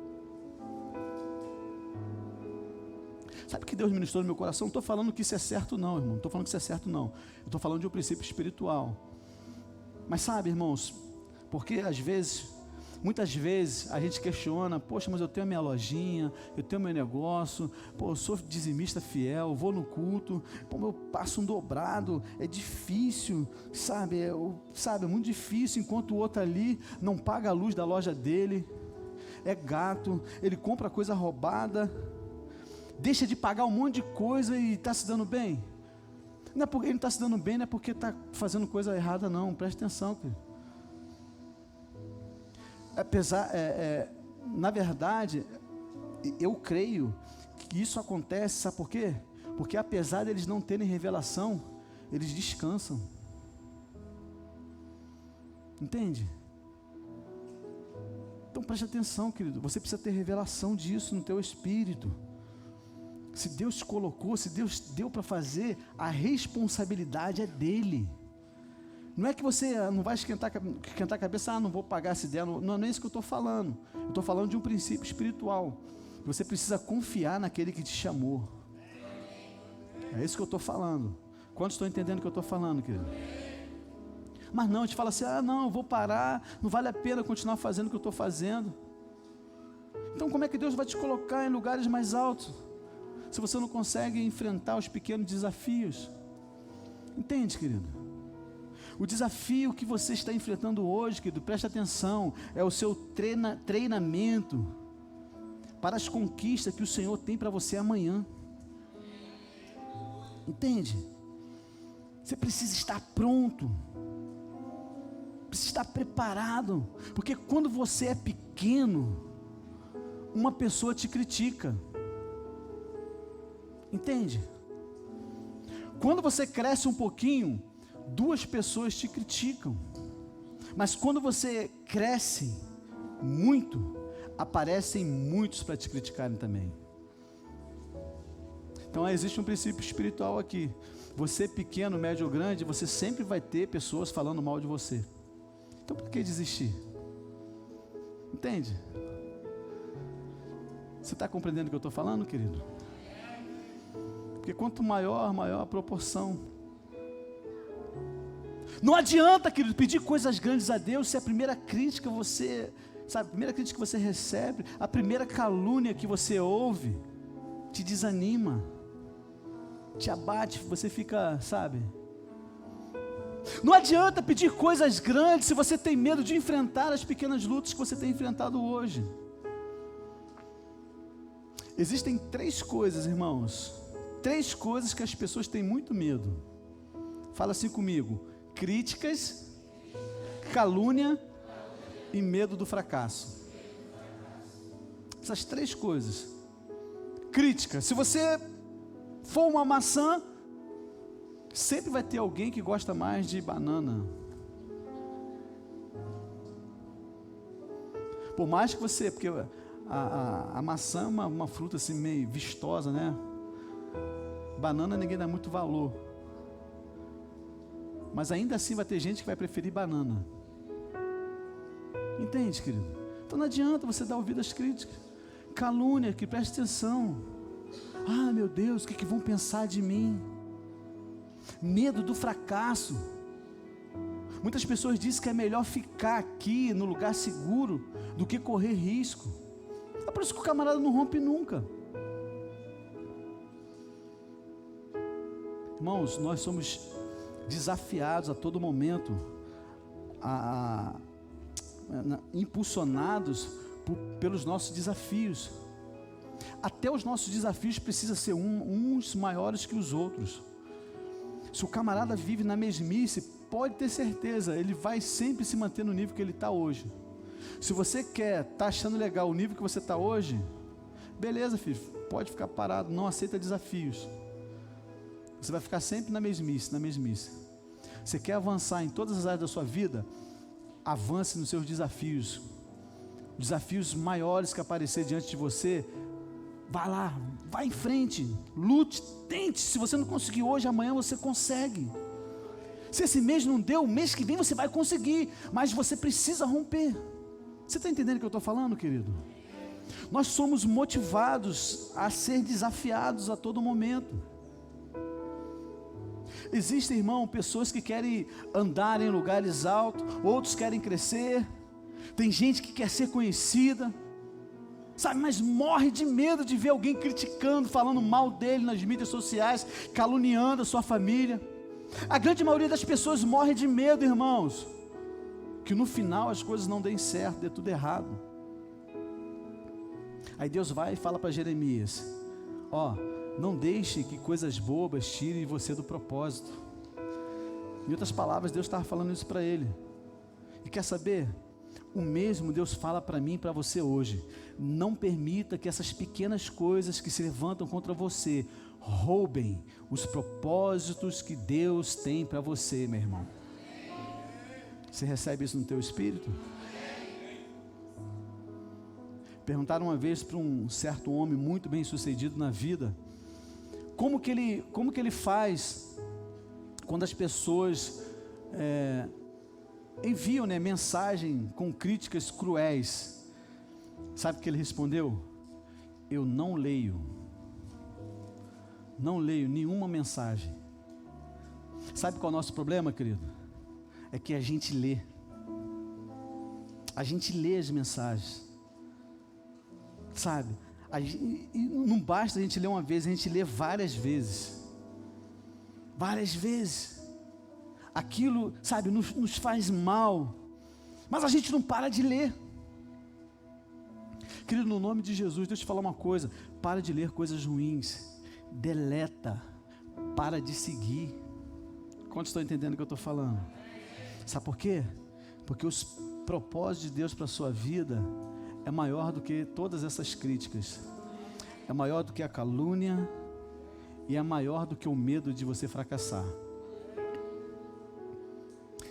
Sabe o que Deus ministrou no meu coração? Não estou falando que isso é certo não, irmão. Não estou falando que isso é certo não. Eu estou falando de um princípio espiritual. Mas sabe, irmãos, porque muitas vezes a gente questiona: poxa, mas eu tenho a minha lojinha, eu tenho meu negócio, eu sou dizimista fiel, vou no culto, eu passo um dobrado, é difícil, sabe, é muito difícil, enquanto o outro ali não paga a luz da loja dele, é gato, ele compra coisa roubada, deixa de pagar um monte de coisa e está se dando bem. Não é porque ele não está se dando bem, não é porque está fazendo coisa errada, não. Preste atenção, querido. Na verdade, eu creio que isso acontece, sabe por quê? Porque apesar de eles não terem revelação, eles descansam. Entende? Então preste atenção, querido. Você precisa ter revelação disso no teu espírito. Se Deus te colocou, se Deus deu para fazer, a responsabilidade é dele. Não é que você não vai esquentar a cabeça, não vou pagar essa ideia, não é isso que eu estou falando. Eu estou falando de um princípio espiritual. Você precisa confiar naquele que te chamou. É isso que eu estou falando. Quantos estão entendendo o que eu estou falando, querido? Mas não, a gente fala assim, não, eu vou parar, não vale a pena continuar fazendo o que eu estou fazendo. Então como é que Deus vai te colocar em lugares mais altos, se você não consegue enfrentar os pequenos desafios? Entende, querido? O desafio que você está enfrentando hoje, querido, presta atenção, é o seu treinamento para as conquistas que o Senhor tem para você amanhã. Entende? Você precisa estar pronto, precisa estar preparado, porque quando você é pequeno, uma pessoa te critica. Entende? Quando você cresce um pouquinho, 2 pessoas te criticam, mas quando você cresce muito, aparecem muitos para te criticarem também. Então existe um princípio espiritual aqui. Você pequeno, médio ou grande, você sempre vai ter pessoas falando mal de você. Então por que desistir? Entende? Você está compreendendo o que eu estou falando, querido? Porque quanto maior a proporção. Não adianta, querido, pedir coisas grandes a Deus se a primeira crítica você, sabe, a primeira crítica que você recebe, a primeira calúnia que você ouve, te desanima, te abate, você fica, sabe? Não adianta pedir coisas grandes se você tem medo de enfrentar as pequenas lutas que você tem enfrentado hoje. Existem 3 coisas, irmãos, 3 coisas que as pessoas têm muito medo. Fala assim comigo: críticas, calúnia e medo do fracasso. Essas 3 coisas. Crítica: se você for uma maçã, sempre vai ter alguém que gosta mais de banana. Por mais que você, porque a maçã é uma fruta assim meio vistosa, né? Banana ninguém dá muito valor, mas ainda assim vai ter gente que vai preferir banana. Entende, querido? Então não adianta você dar ouvido às críticas. Calúnia, que preste atenção. Meu Deus, o que vão pensar de mim? Medo do fracasso. Muitas pessoas dizem que é melhor ficar aqui no lugar seguro do que correr risco. É por isso que o camarada não rompe nunca. Irmãos, nós somos desafiados a todo momento, impulsionados pelos nossos desafios. Até os nossos desafios precisam ser uns maiores que os outros. Se o camarada vive na mesmice, pode ter certeza, ele vai sempre se manter no nível que ele está hoje. Se você está achando legal o nível que você está hoje, beleza, filho, pode ficar parado, não aceita desafios. Você vai ficar sempre na mesmice. Você quer avançar em todas as áreas da sua vida? Avance nos seus desafios. Desafios maiores que aparecer diante de você, vá lá, vá em frente, lute, tente. Se você não conseguir hoje, amanhã você consegue. Se esse mês não deu, o mês que vem você vai conseguir, mas você precisa romper. Você está entendendo o que eu estou falando, querido? Nós somos motivados a ser desafiados a todo momento. Existem, irmão, pessoas que querem andar em lugares altos, outros querem crescer. Tem gente que quer ser conhecida, sabe, mas morre de medo de ver alguém criticando, falando mal dele nas mídias sociais, caluniando a sua família. A grande maioria das pessoas morre de medo, irmãos, que no final as coisas não deem certo, dê tudo errado. Aí Deus vai e fala para Jeremias: não deixe que coisas bobas tirem você do propósito. Em outras palavras, Deus estava falando isso para ele. E quer saber? O mesmo Deus fala para mim e para você hoje. Não permita que essas pequenas coisas que se levantam contra você roubem os propósitos que Deus tem para você, meu irmão. Você recebe isso no teu espírito? Perguntaram uma vez para um certo homem muito bem sucedido na vida, como que ele faz quando as pessoas enviam, mensagem com críticas cruéis. Sabe o que ele respondeu? Eu não leio nenhuma mensagem. Sabe qual é o nosso problema, querido? É que a gente lê as mensagens, sabe? E não basta a gente ler uma vez, a gente lê várias vezes. Aquilo, sabe, nos faz mal, mas a gente não para de ler. Querido, no nome de Jesus, deixa eu te falar uma coisa: para de ler coisas ruins, deleta, para de seguir. Quantos estão entendendo o que eu estou falando? Sabe por quê? Porque os propósitos de Deus para a sua vida é maior do que todas essas críticas, é maior do que a calúnia, e é maior do que o medo de você fracassar.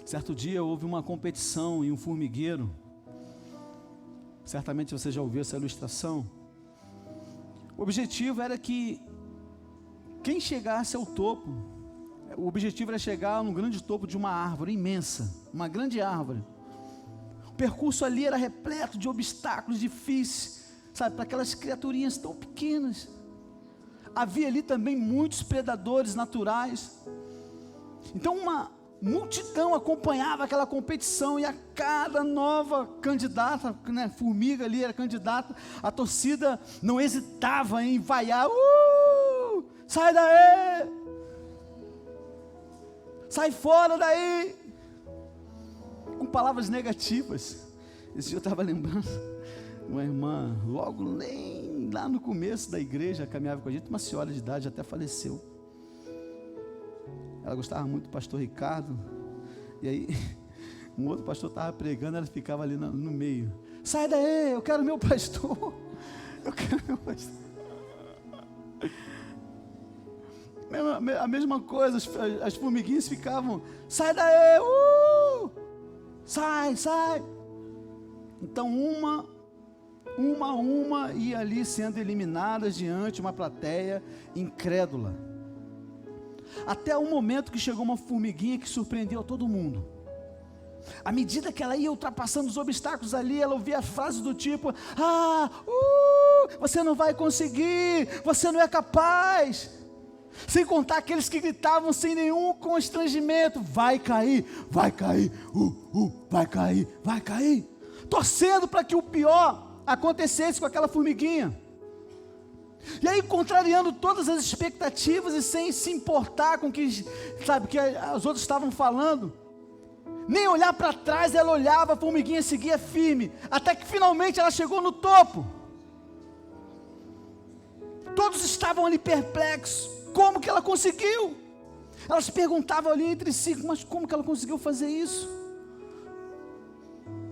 Certo dia houve uma competição em um formigueiro. Certamente você já ouviu essa ilustração. O objetivo era que quem chegasse ao topo, o objetivo era chegar no grande topo de uma árvore imensa, uma grande árvore. O percurso ali era repleto de obstáculos difíceis, sabe, para aquelas criaturinhas tão pequenas. Havia ali também muitos predadores naturais. Então uma multidão acompanhava aquela competição, e a cada nova candidata, formiga ali era candidata, a torcida não hesitava em vaiar: sai daí, sai fora daí, com palavras negativas. Esse dia eu estava lembrando, uma irmã, logo nem lá no começo da igreja, caminhava com a gente, uma senhora de idade, até faleceu. Ela gostava muito do pastor Ricardo, e aí um outro pastor estava pregando, ela ficava ali no meio: sai daí, eu quero meu pastor, eu quero meu pastor. A mesma coisa, as formiguinhas ficavam: sai daí, sai. Então uma ia ali sendo eliminadas diante de uma plateia incrédula. Até o momento que chegou uma formiguinha que surpreendeu a todo mundo. À medida que ela ia ultrapassando os obstáculos ali, ela ouvia frases do tipo: você não vai conseguir, você não é capaz. Sem contar aqueles que gritavam sem nenhum constrangimento: vai cair, vai cair, vai cair, torcendo para que o pior acontecesse com aquela formiguinha. E aí, contrariando todas as expectativas e sem se importar com que os outros estavam falando, nem olhar para trás ela olhava, a formiguinha seguia firme, até que finalmente ela chegou no topo. Todos estavam ali perplexos: como que ela conseguiu? Elas perguntavam ali entre si: mas como que ela conseguiu fazer isso?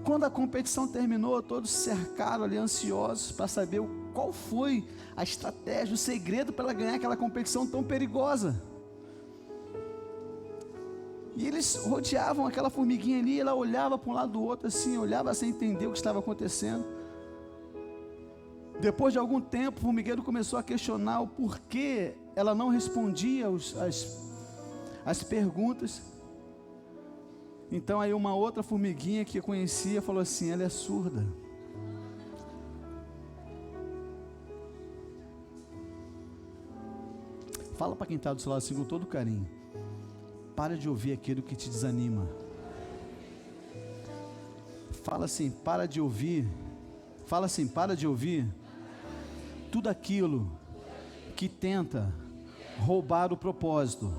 Quando a competição terminou, todos se cercaram ali ansiosos para saber qual foi a estratégia, o segredo para ela ganhar aquela competição tão perigosa. E eles rodeavam aquela formiguinha ali, ela olhava para um lado do outro assim, olhava sem entender o que estava acontecendo. Depois de algum tempo, o formigueiro começou a questionar o porquê ela não respondia as perguntas. Então aí uma outra formiguinha que eu conhecia falou assim: ela é surda. Fala para quem está do seu lado assim com todo carinho: para de ouvir aquilo que te desanima. Fala assim: para de ouvir. Fala assim: para de ouvir tudo aquilo que tenta roubar o propósito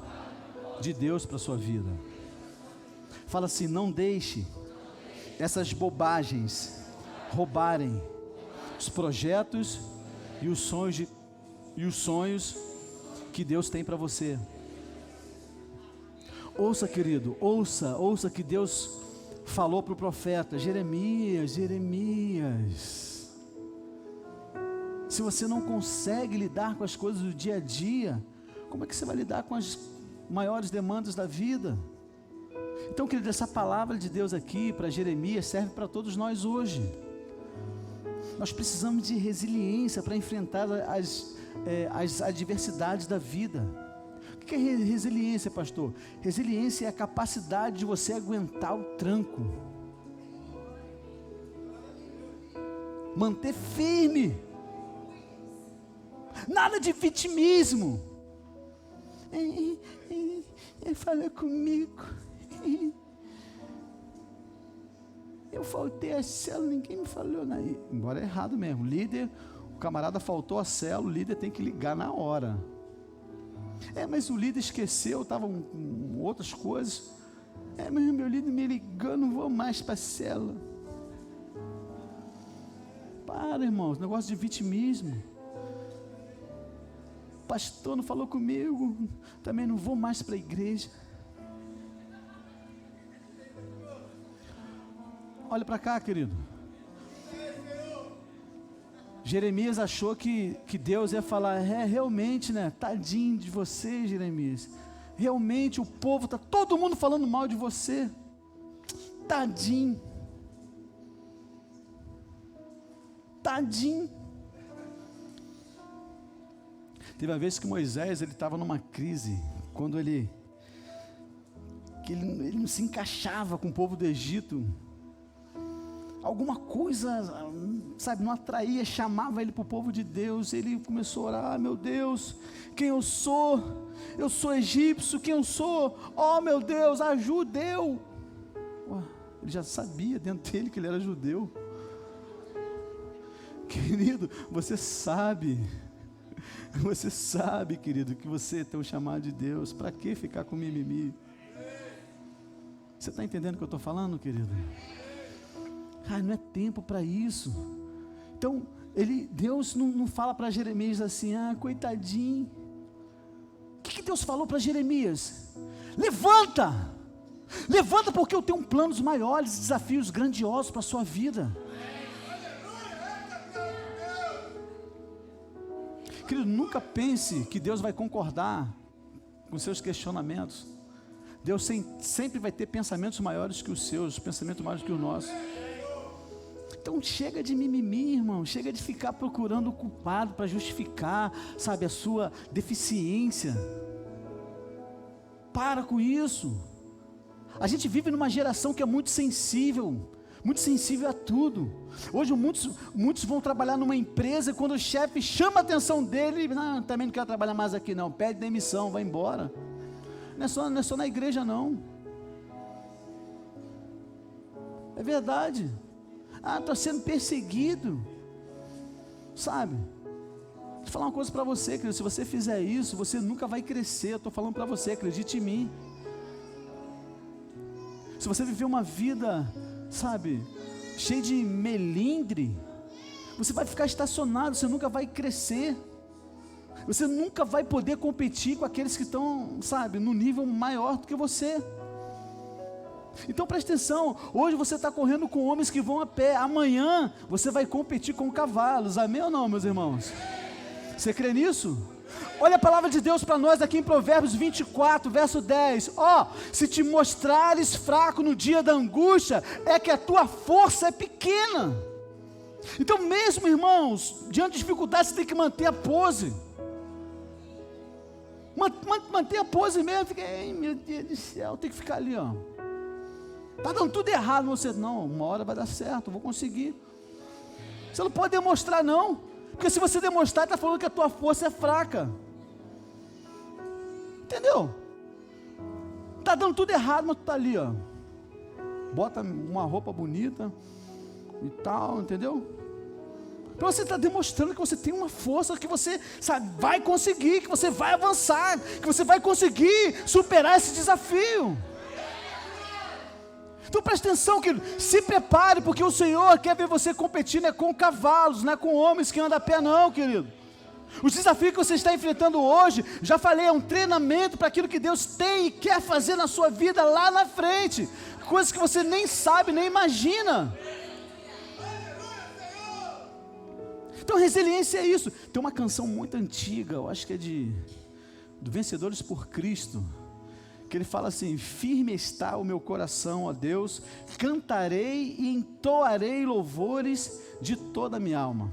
de Deus para a sua vida. Fala assim: não deixe essas bobagens roubarem os projetos e os sonhos que Deus tem para você. Ouça, querido, ouça que Deus falou para o profeta Jeremias: se você não consegue lidar com as coisas do dia a dia, como é que você vai lidar com as maiores demandas da vida? Então, querido, essa palavra de Deus aqui para Jeremias serve para todos nós hoje. Nós precisamos de resiliência para enfrentar as adversidades da vida. O que é resiliência, pastor? Resiliência é a capacidade de você aguentar o tranco, manter firme, nada de vitimismo. Ele falou comigo, eu faltei a célula, ninguém me falou nada. Embora é errado mesmo, líder, o camarada faltou a célula, o líder tem que ligar na hora. Mas o líder esqueceu, estava com outras coisas. Mas meu líder me ligou, não vou mais para a célula. Para, irmãos, negócio de vitimismo. O pastor não falou comigo, também não vou mais para a igreja. Olha para cá, querido. Jeremias achou que Deus ia falar, realmente, né, tadinho de você, Jeremias, realmente o povo, está todo mundo falando mal de você, tadinho, Teve uma vez que Moisés, ele estava numa crise, quando ele não se encaixava com o povo do Egito, alguma coisa, sabe, não atraía, chamava ele para o povo de Deus, ele começou a orar, meu Deus, quem eu sou egípcio, quem eu sou, oh meu Deus, judeu. Ele já sabia dentro dele que ele era judeu. Querido, você sabe, querido, que você tem um chamado de Deus. Para que ficar com mimimi? Você está entendendo o que eu estou falando, querido? Não é tempo para isso. Então, Deus não fala para Jeremias assim, coitadinho. O que Deus falou para Jeremias? Levanta porque eu tenho planos maiores, desafios grandiosos para a sua vida. Querido, nunca pense que Deus vai concordar com seus questionamentos. Deus sempre vai ter pensamentos maiores que os seus, pensamentos maiores que os nossos. Então chega de mimimi, irmão, chega de ficar procurando o culpado para justificar, sabe, a sua deficiência. Para com isso. A gente vive numa geração que é muito sensível a tudo. Hoje muitos vão trabalhar numa empresa e quando o chefe chama a atenção dele, também não quero trabalhar mais aqui não, pede demissão, vai embora. Não é só na igreja não. É verdade. Estou sendo perseguido, sabe? Deixa eu falar uma coisa para você, querido, se você fizer isso, você nunca vai crescer. Eu estou falando para você, acredite em mim. Se você viver uma vida, sabe, cheia de melindre, você vai ficar estacionado, você nunca vai crescer. Você nunca vai poder competir com aqueles que estão, sabe, no nível maior do que você. Então preste atenção, hoje você está correndo com homens que vão a pé, amanhã você vai competir com cavalos, amém ou não, meus irmãos? Você crê nisso? Olha a palavra de Deus para nós aqui em Provérbios 24, verso 10, se te mostrares fraco no dia da angústia, é que a tua força é pequena. Então mesmo, irmãos, diante de dificuldades você tem que manter a pose, manter a pose mesmo, fica, meu Deus do céu, tem que ficar ali, está dando tudo errado, você, não, uma hora vai dar certo, eu vou conseguir. Você não pode demonstrar não, porque se você demonstrar, está falando que a tua força é fraca, entendeu? Está dando tudo errado, mas tu está ali, bota uma roupa bonita e tal, entendeu? Então você está demonstrando que você tem uma força, que você, sabe, vai conseguir, que você vai avançar, que você vai conseguir superar esse desafio. Então preste atenção, querido, se prepare, porque o Senhor quer ver você competir, não é com cavalos, não é com homens que andam a pé não, querido. Os desafios que você está enfrentando hoje, já falei, é um treinamento para aquilo que Deus tem e quer fazer na sua vida lá na frente, coisas que você nem sabe, nem imagina. Então resiliência é isso. Tem uma canção muito antiga, eu acho que é do Vencedores por Cristo, que ele fala assim: firme está o meu coração, ó Deus, cantarei e entoarei louvores de toda a minha alma.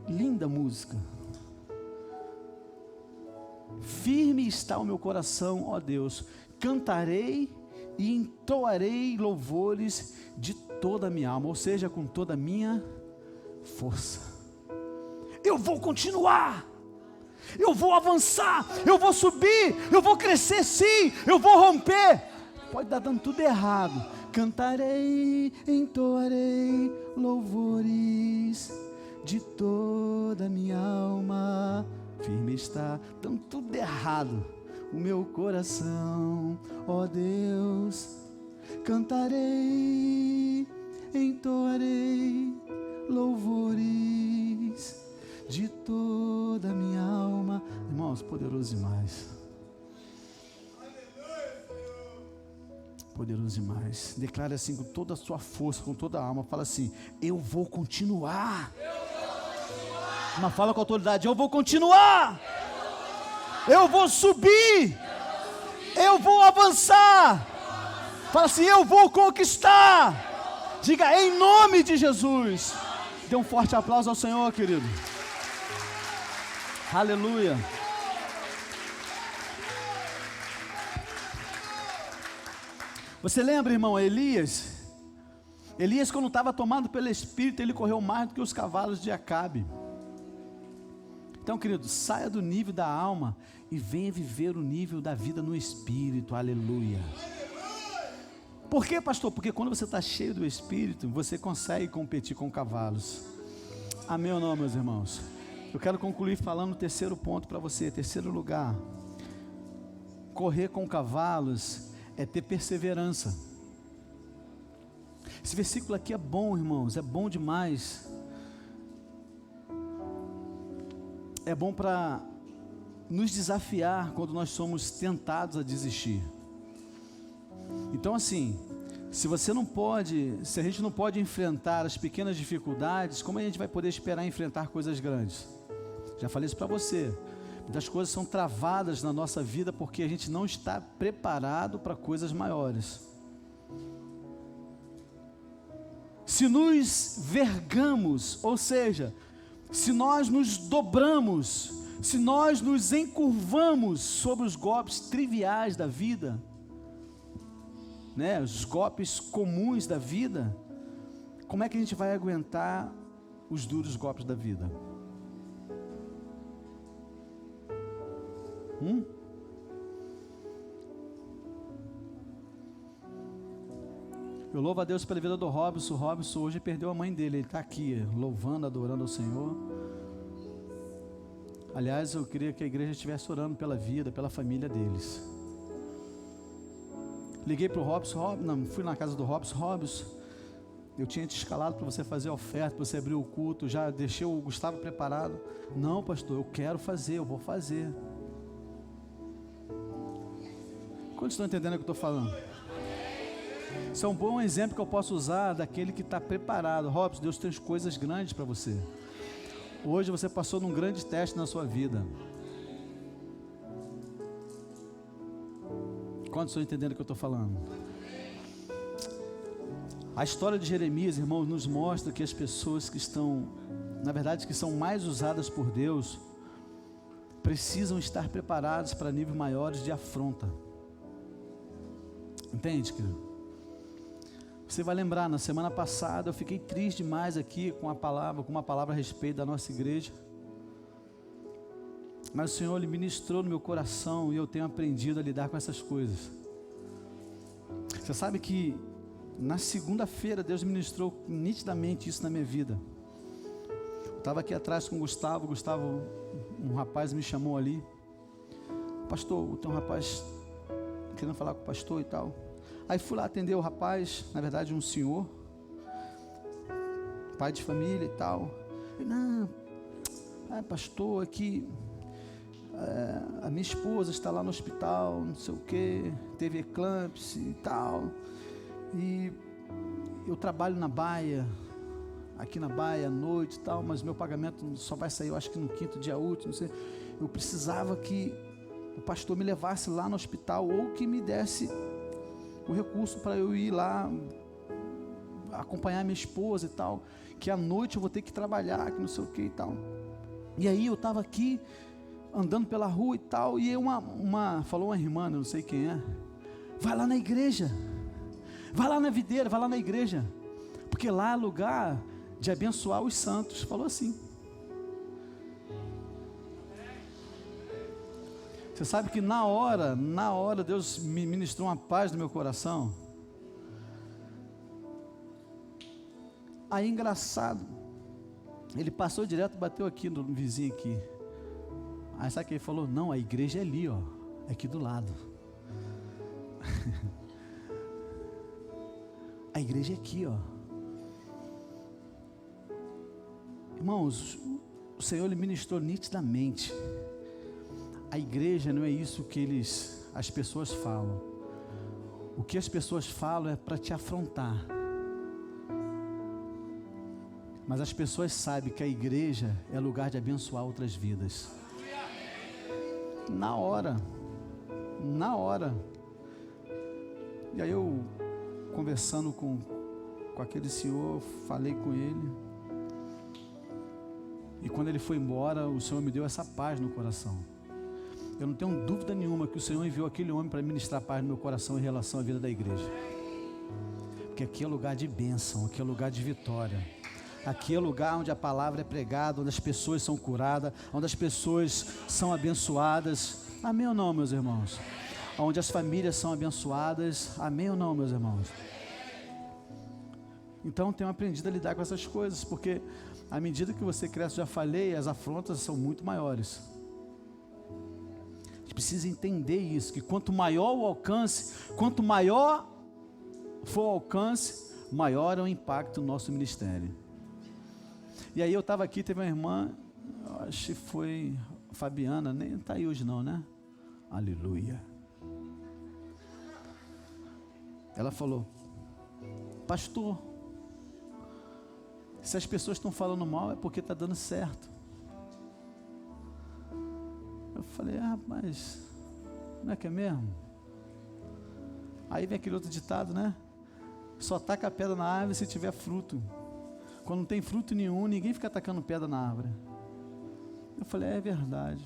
Linda música, Firme está o meu coração, ó Deus. Cantarei e entoarei louvores de toda a minha alma, ou seja, com toda a minha força. Eu vou continuar, eu vou avançar, eu vou subir, eu vou crescer sim, eu vou romper. Pode estar dando tudo errado. Cantarei, entoarei louvores de toda a minha alma. Firme está, dando tudo errado o meu coração, ó Deus. Cantarei, entoarei louvores de toda a minha alma. Irmãos, poderoso demais. Poderoso demais. Declare assim com toda a sua força, com toda a alma. Fala assim: eu vou continuar. Mas fala com autoridade: eu vou continuar. Eu vou subir. Eu vou avançar. Fala assim: eu vou conquistar. Diga: em nome de Jesus. Dê um forte aplauso ao Senhor, querido. Aleluia. Você lembra, irmão, Elias? Elias, quando estava tomado pelo Espírito, ele correu mais do que os cavalos de Acabe. Então, querido, saia do nível da alma e venha viver o nível da vida no Espírito. Aleluia. Por quê, pastor? Porque quando você está cheio do Espírito, você consegue competir com cavalos. Amém ou não, meus irmãos? Eu quero concluir falando o terceiro ponto para você, terceiro lugar. Correr com cavalos é ter perseverança. Esse versículo aqui é bom, irmãos, é bom demais. É bom para nos desafiar quando nós somos tentados a desistir. Então, assim, se a gente não pode enfrentar as pequenas dificuldades, como a gente vai poder esperar enfrentar coisas grandes? Já falei isso para você. Muitas coisas são travadas na nossa vida porque a gente não está preparado para coisas maiores. Se nos vergamos, ou seja, se nós nos dobramos, se nós nos encurvamos sobre os golpes triviais da vida, né, os golpes comuns da vida, como é que a gente vai aguentar os duros golpes da vida? Eu louvo a Deus pela vida do Robson. O Robson hoje perdeu a mãe dele. Ele está aqui louvando, adorando ao Senhor. Aliás, eu queria que a igreja estivesse orando pela vida, pela família deles. Liguei para o Robson, fui na casa do Robson, eu tinha te escalado para você fazer a oferta, para você abrir o culto, já deixei o Gustavo preparado. Não, pastor, eu quero fazer, eu vou fazer. Quantos estão entendendo o que eu estou falando? Isso é um bom exemplo que eu posso usar daquele que está preparado. Robson, Deus tem coisas grandes para você. Hoje você passou num grande teste na sua vida. Quantos estão entendendo o que eu estou falando? A história de Jeremias, irmãos, nos mostra que as pessoas que estão, na verdade, que são mais usadas por Deus, precisam estar preparadas para níveis maiores de afronta. Entende, querido? Você vai lembrar, na semana passada eu fiquei triste demais aqui com uma palavra a respeito da nossa igreja. Mas o Senhor, Ele ministrou no meu coração e eu tenho aprendido a lidar com essas coisas. Você sabe que na segunda-feira Deus ministrou nitidamente isso na minha vida. Eu estava aqui atrás com o Gustavo, um rapaz me chamou ali. Pastor, tem um rapaz querendo falar com o pastor e tal. Aí fui lá atender o rapaz, na verdade um senhor, pai de família e tal. Não, pastor, aqui a minha esposa está lá no hospital, não sei o que, teve eclâmpsia e tal, e eu trabalho na Baia, aqui na Baia à noite e tal, mas meu pagamento só vai sair, eu acho que no 5º dia útil, não sei. Eu precisava que o pastor me levasse lá no hospital ou que me desse o recurso para eu ir lá acompanhar minha esposa e tal, que à noite eu vou ter que trabalhar, que não sei o que e tal. E aí eu estava aqui, andando pela rua e tal, e falou uma irmã, não sei quem é, vai lá na igreja, vai lá na videira, vai lá na igreja, porque lá é lugar de abençoar os santos, falou assim. Você sabe que na hora Deus me ministrou uma paz no meu coração. Aí engraçado, ele passou direto, bateu aqui no vizinho aqui. Aí sabe o que ele falou? Não, a igreja é ali, ó, é aqui do lado. A igreja é aqui, ó. Irmãos, o Senhor lhe ministrou nitidamente. A igreja não é isso que as pessoas falam. O que as pessoas falam é para te afrontar. Mas as pessoas sabem que a igreja é lugar de abençoar outras vidas. Na hora. E aí eu, conversando com aquele senhor, falei com ele. E quando ele foi embora, o Senhor me deu essa paz no coração. Eu não tenho dúvida nenhuma que o Senhor enviou aquele homem para ministrar paz no meu coração em relação à vida da igreja. Porque aqui é lugar de bênção, aqui é lugar de vitória. Aqui é lugar onde a palavra é pregada, onde as pessoas são curadas, onde as pessoas são abençoadas. Amém ou não, meus irmãos? Onde as famílias são abençoadas. Amém ou não, meus irmãos? Então tenho aprendido a lidar com essas coisas, porque à medida que você cresce, já falei, as afrontas são muito maiores. A gente precisa entender isso, que quanto maior o alcance, quanto maior for o alcance, maior é o impacto do nosso ministério. E aí eu estava aqui, teve uma irmã, acho que foi Fabiana, nem está aí hoje não, né? Aleluia. Ela falou: pastor, se as pessoas estão falando mal é porque está dando certo. Eu falei: mas não é que é mesmo? Aí vem aquele outro ditado, né? Só taca a pedra na árvore se tiver fruto. Quando não tem fruto nenhum, ninguém fica atacando pedra na árvore. Eu falei: é verdade.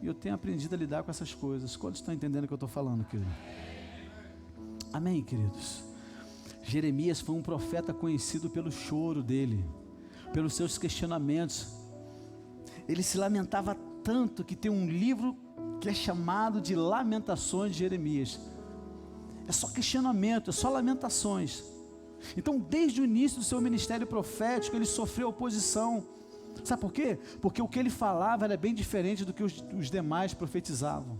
E eu tenho aprendido a lidar com essas coisas. Quantos estão entendendo o que eu estou falando, querido? Amém, queridos? Jeremias foi um profeta conhecido pelo choro dele, pelos seus questionamentos. Ele se lamentava tanto que tem um livro que é chamado de Lamentações de Jeremias. É só questionamento, é só lamentações. Então, desde o início do seu ministério profético, ele sofreu oposição. Sabe por quê? Porque o que ele falava era bem diferente do que os demais profetizavam.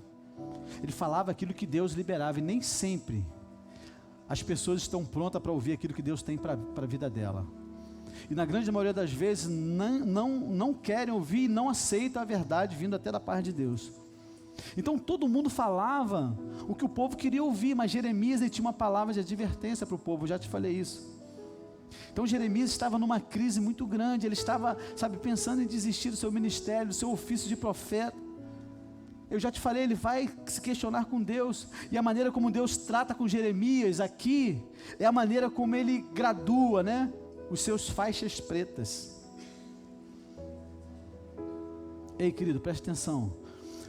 Ele falava aquilo que Deus liberava, e nem sempre as pessoas estão prontas para ouvir aquilo que Deus tem para a vida dela. E na grande maioria das vezes não querem ouvir e não aceitam a verdade vindo até da parte de Deus. Então todo mundo falava o que o povo queria ouvir, mas Jeremias, ele tinha uma palavra de advertência para o povo, eu já te falei isso. Então Jeremias estava numa crise muito grande, ele estava, pensando em desistir do seu ministério, do seu ofício de profeta. Eu já te falei, ele vai se questionar com Deus, e a maneira como Deus trata com Jeremias aqui, é a maneira como ele gradua, né, os seus faixas pretas. Ei, querido, preste atenção.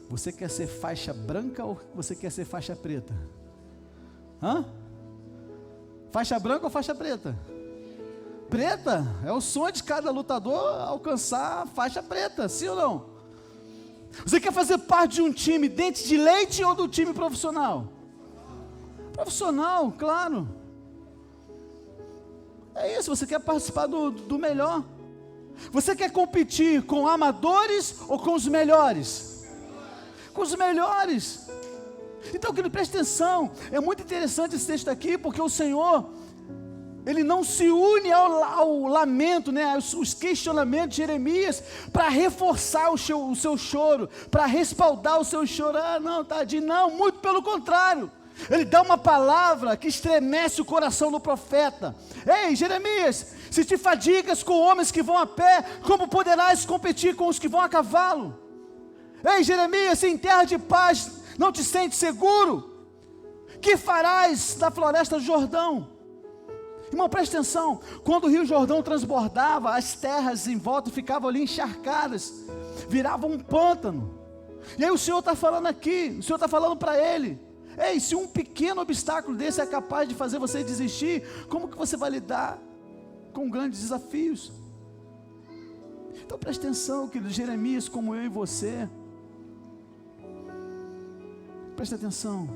Você quer ser faixa branca ou você quer ser faixa preta? Faixa branca ou faixa preta? Preta, é o sonho de cada lutador alcançar a faixa preta, sim ou não? Você quer fazer parte de um time dente de leite ou do time profissional? Profissional, claro. É isso, você quer participar do melhor. Você quer competir com amadores ou com os melhores? Com os melhores. Então, querido, preste atenção, é muito interessante esse texto aqui, porque o Senhor, ele não se une ao lamento, né, os questionamentos de Jeremias, para reforçar o seu choro, para respaldar o seu choro. Não, tadinho, não, muito pelo contrário. Ele dá uma palavra que estremece o coração do profeta. Ei, Jeremias, se te fadigas com homens que vão a pé, como poderás competir com os que vão a cavalo? Ei, Jeremias, se em terra de paz não te sentes seguro, que farás da floresta do Jordão? Irmão, preste atenção, quando o rio Jordão transbordava, as terras em volta ficavam ali encharcadas, virava um pântano. E aí o Senhor está falando aqui, o Senhor está falando para ele: ei, se um pequeno obstáculo desse é capaz de fazer você desistir, como que você vai lidar com grandes desafios? Então preste atenção, querido. Jeremias, como eu e você, preste atenção,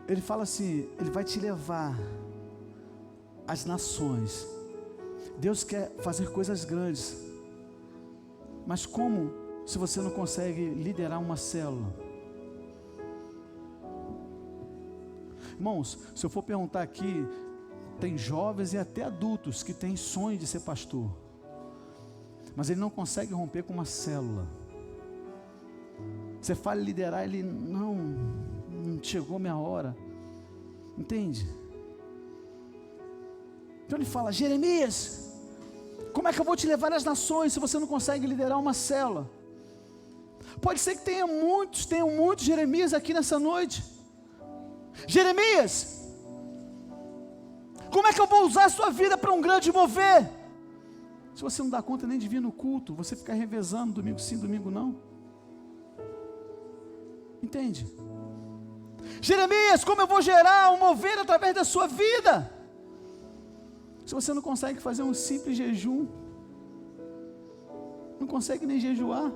ele fala assim, ele vai te levar às nações. Deus quer fazer coisas grandes, mas como se você não consegue liderar uma célula? Irmãos, se eu for perguntar aqui, tem jovens e até adultos que têm sonho de ser pastor, mas ele não consegue romper com uma célula. Você fala em liderar, ele não chegou minha hora, entende? Então ele fala: Jeremias, como é que eu vou te levar às nações se você não consegue liderar uma célula? Pode ser que tenham muitos Jeremias aqui nessa noite. Jeremias, como é que eu vou usar a sua vida para um grande mover? Se você não dá conta nem de vir no culto, você ficar revezando domingo sim, domingo não, entende? Jeremias, como eu vou gerar um mover através da sua vida, se você não consegue fazer um simples jejum, não consegue nem jejuar?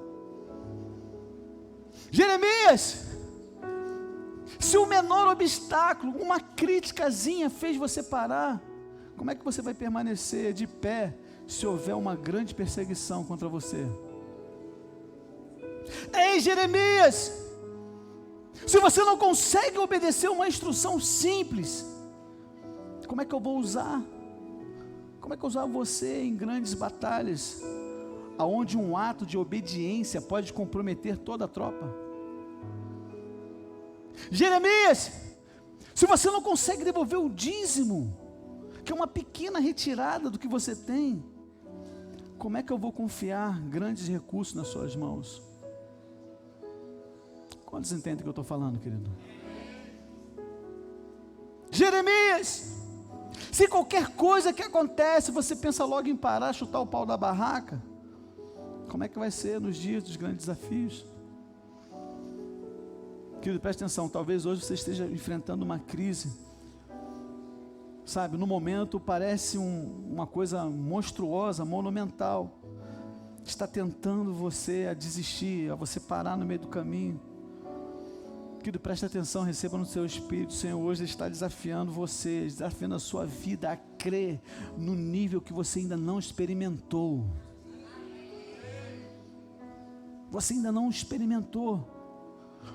Jeremias, se o menor obstáculo, uma criticazinha fez você parar, como é que você vai permanecer de pé se houver uma grande perseguição contra você? Ei, Jeremias, se você não consegue obedecer uma instrução simples, como é que eu vou usar? Como é que eu usar você em grandes batalhas, aonde um ato de obediência pode comprometer toda a tropa? Jeremias, se você não consegue devolver o dízimo, que é uma pequena retirada do que você tem, como é que eu vou confiar grandes recursos nas suas mãos? Quantos entendem o que eu estou falando, querido? Jeremias, se qualquer coisa que acontece, você pensa logo em parar, chutar o pau da barraca, como é que vai ser nos dias dos grandes desafios? Querido, preste atenção, talvez hoje você esteja enfrentando uma crise, sabe, no momento parece uma coisa monstruosa, monumental, está tentando você a desistir, a você parar no meio do caminho. Querido, preste atenção, receba no seu espírito, o Senhor hoje está desafiando você, desafiando a sua vida a crer no nível que você ainda não experimentou. Você ainda não experimentou.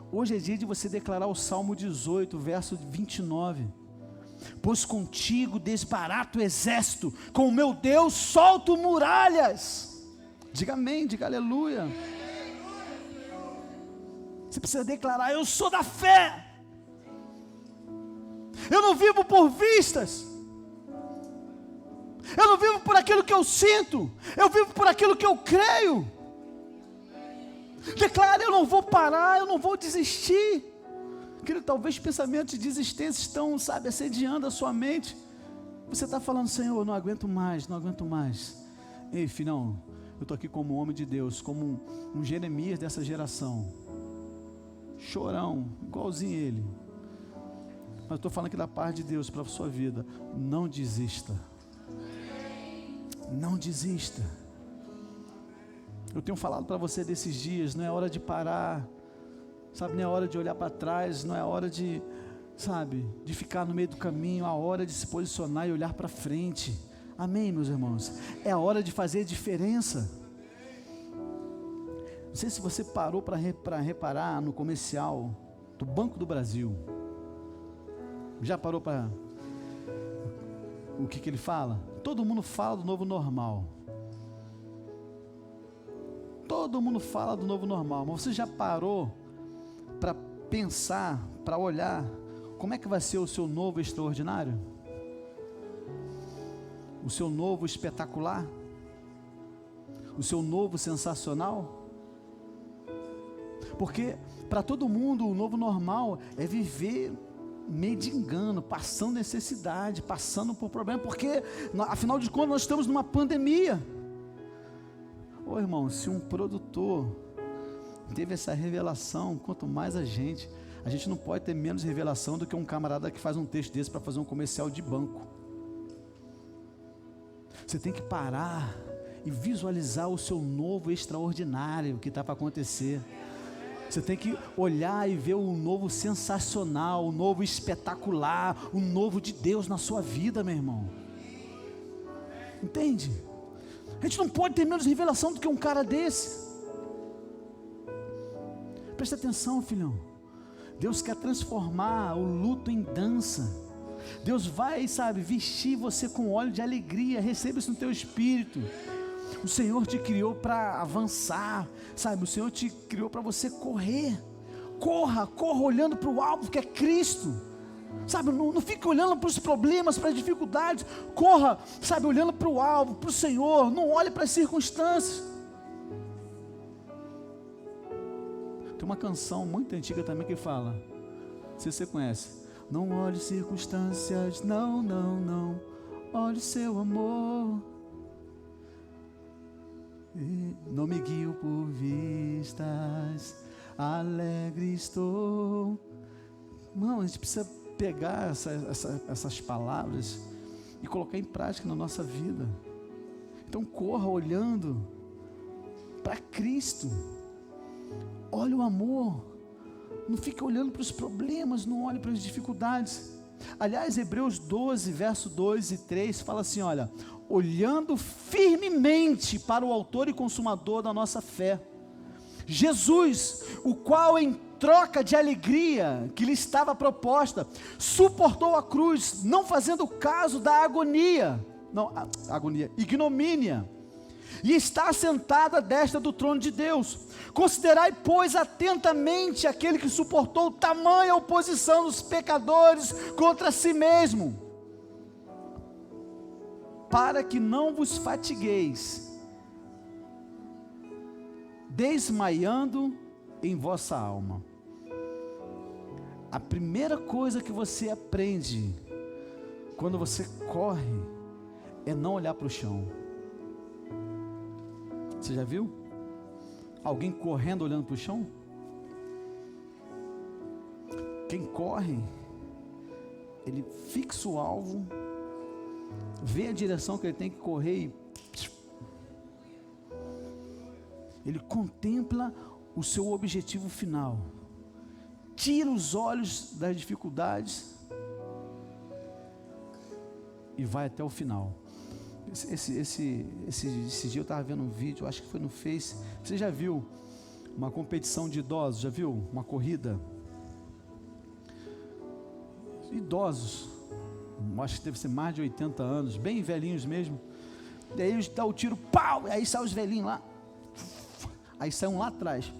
Hoje é dia de você declarar o Salmo 18, verso 29. Pois contigo desbarato o exército, com o meu Deus solto muralhas. Diga amém, diga aleluia. Você precisa declarar: eu sou da fé. Eu não vivo por vistas. Eu não vivo por aquilo que eu sinto. Eu vivo por aquilo que eu creio. Declara: eu não vou parar, eu não vou desistir. Querido, talvez pensamentos de desistência estão, sabe, assediando a sua mente. Você está falando: Senhor, eu não aguento mais, não aguento mais. Ei, filhão, eu estou aqui como homem de Deus, como um Jeremias dessa geração, chorão, igualzinho ele, mas estou falando aqui da parte de Deus para a sua vida. Não desista, não desista. Eu tenho falado para você desses dias, não é hora de parar, sabe, não é hora de olhar para trás, não é hora de, sabe, de ficar no meio do caminho, é a hora de se posicionar e olhar para frente. Amém, meus irmãos? É a hora de fazer diferença. Não sei se você parou para reparar no comercial do Banco do Brasil. Já parou para... O que ele fala? Todo mundo fala do novo normal. Todo mundo fala do novo normal, mas você já parou para pensar, para olhar, como é que vai ser o seu novo extraordinário? O seu novo espetacular? O seu novo sensacional? Porque para todo mundo o novo normal é viver mendigando, passando necessidade, passando por problema, porque afinal de contas nós estamos numa pandemia. Ô irmão, se um produtor teve essa revelação, quanto mais a gente não pode ter menos revelação do que um camarada que faz um texto desse para fazer um comercial de banco. Você tem que parar e visualizar o seu novo extraordinário que está para acontecer. Você tem que olhar e ver o novo sensacional, o novo espetacular, o novo de Deus na sua vida, meu irmão. Entende? A gente não pode ter menos revelação do que um cara desse. Presta atenção, filhão. Deus quer transformar o luto em dança. Deus vai, vestir você com óleo de alegria. Receba isso no teu espírito. O Senhor te criou para avançar, o Senhor te criou para você correr. Corra olhando para o alvo que é Cristo. Não fique olhando para os problemas, para as dificuldades. Corra, olhando para o alvo, para o Senhor. Não olhe para as circunstâncias. Tem uma canção muito antiga também que fala, não sei se você conhece: não olhe circunstâncias, não, olhe seu amor. Não me guio por vistas, alegre estou. Não, a gente precisa pegar essas palavras e colocar em prática na nossa vida. Então corra olhando para Cristo. Olha o amor. Não fique olhando para os problemas, não olhe para as dificuldades. Aliás, Hebreus 12, verso 2 e 3 fala assim, olha: olhando firmemente para o autor e consumador da nossa fé, Jesus, o qual em troca de alegria que lhe estava proposta, suportou a cruz, não fazendo caso da ignomínia, e está assentado à destra do trono de Deus. Considerai, pois, atentamente aquele que suportou tamanha oposição dos pecadores contra si mesmo, para que não vos fatigueis, desmaiando em vossa alma. A primeira coisa que você aprende quando você corre é não olhar para o chão. Você já viu alguém correndo olhando para o chão? Quem corre, ele fixa o alvo, vê a direção que ele tem que correr e ele contempla o seu objetivo final, tira os olhos das dificuldades e vai até o final. Esse dia eu estava vendo um vídeo, acho que foi no Face. Você já viu uma competição de idosos? Já viu uma corrida? Idosos, acho que deve ser mais de 80 anos, bem velhinhos mesmo. E aí eles dão o tiro, pau, e aí saem os velhinhos lá. Aí sai um lá atrás.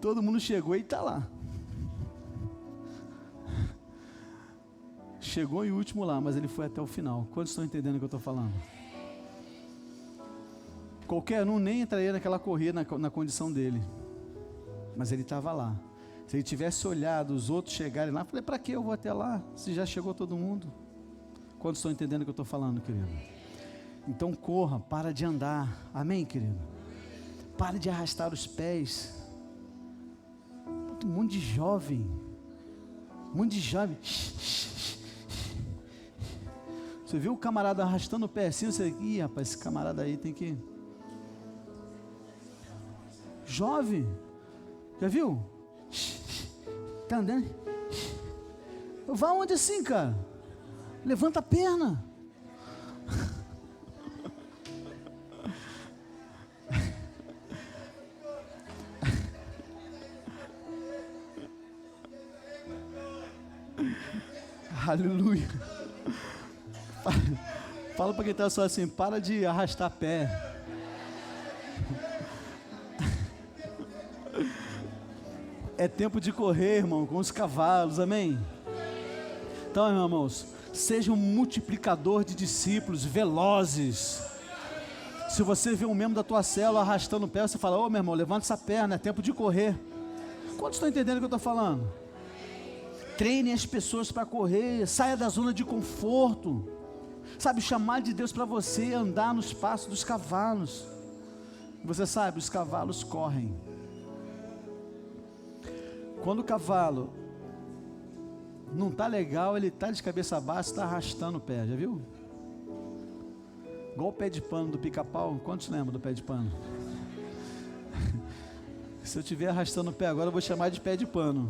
Todo mundo chegou e está lá. Chegou em último lá, mas ele foi até o final. Quantos estão entendendo o que eu estou falando? Qualquer um nem entraria naquela corrida na condição dele, mas ele estava lá. Se ele tivesse olhado os outros chegarem lá, eu falei: para que eu vou até lá, se já chegou todo mundo? Quantos estão entendendo o que eu estou falando, querido? Então corra, para de andar, amém, querido? Pare de arrastar os pés. Um monte de jovem, Você viu o camarada arrastando o pé assim, você, rapaz, esse camarada aí tem que... Jovem, já viu? Tá andando? Vá onde assim, cara? Levanta a perna. Aleluia. Fala para quem está só assim: para de arrastar pé. É tempo de correr, irmão, com os cavalos, amém? Então, irmãos, seja um multiplicador de discípulos velozes. Se você vê um membro da tua célula arrastando o pé, você fala: ô meu irmão, levanta essa perna, é tempo de correr. Quantos estão entendendo o que eu estou falando? Treine as pessoas para correr, saia da zona de conforto. Sabe, o chamado de Deus para você é andar nos passos dos cavalos. Você sabe, os cavalos correm. Quando o cavalo não está legal, ele está de cabeça baixa, está arrastando o pé, já viu? Igual o pé de pano do pica-pau. Quantos lembram do pé de pano? Se eu estiver arrastando o pé agora, eu vou chamar de pé de pano.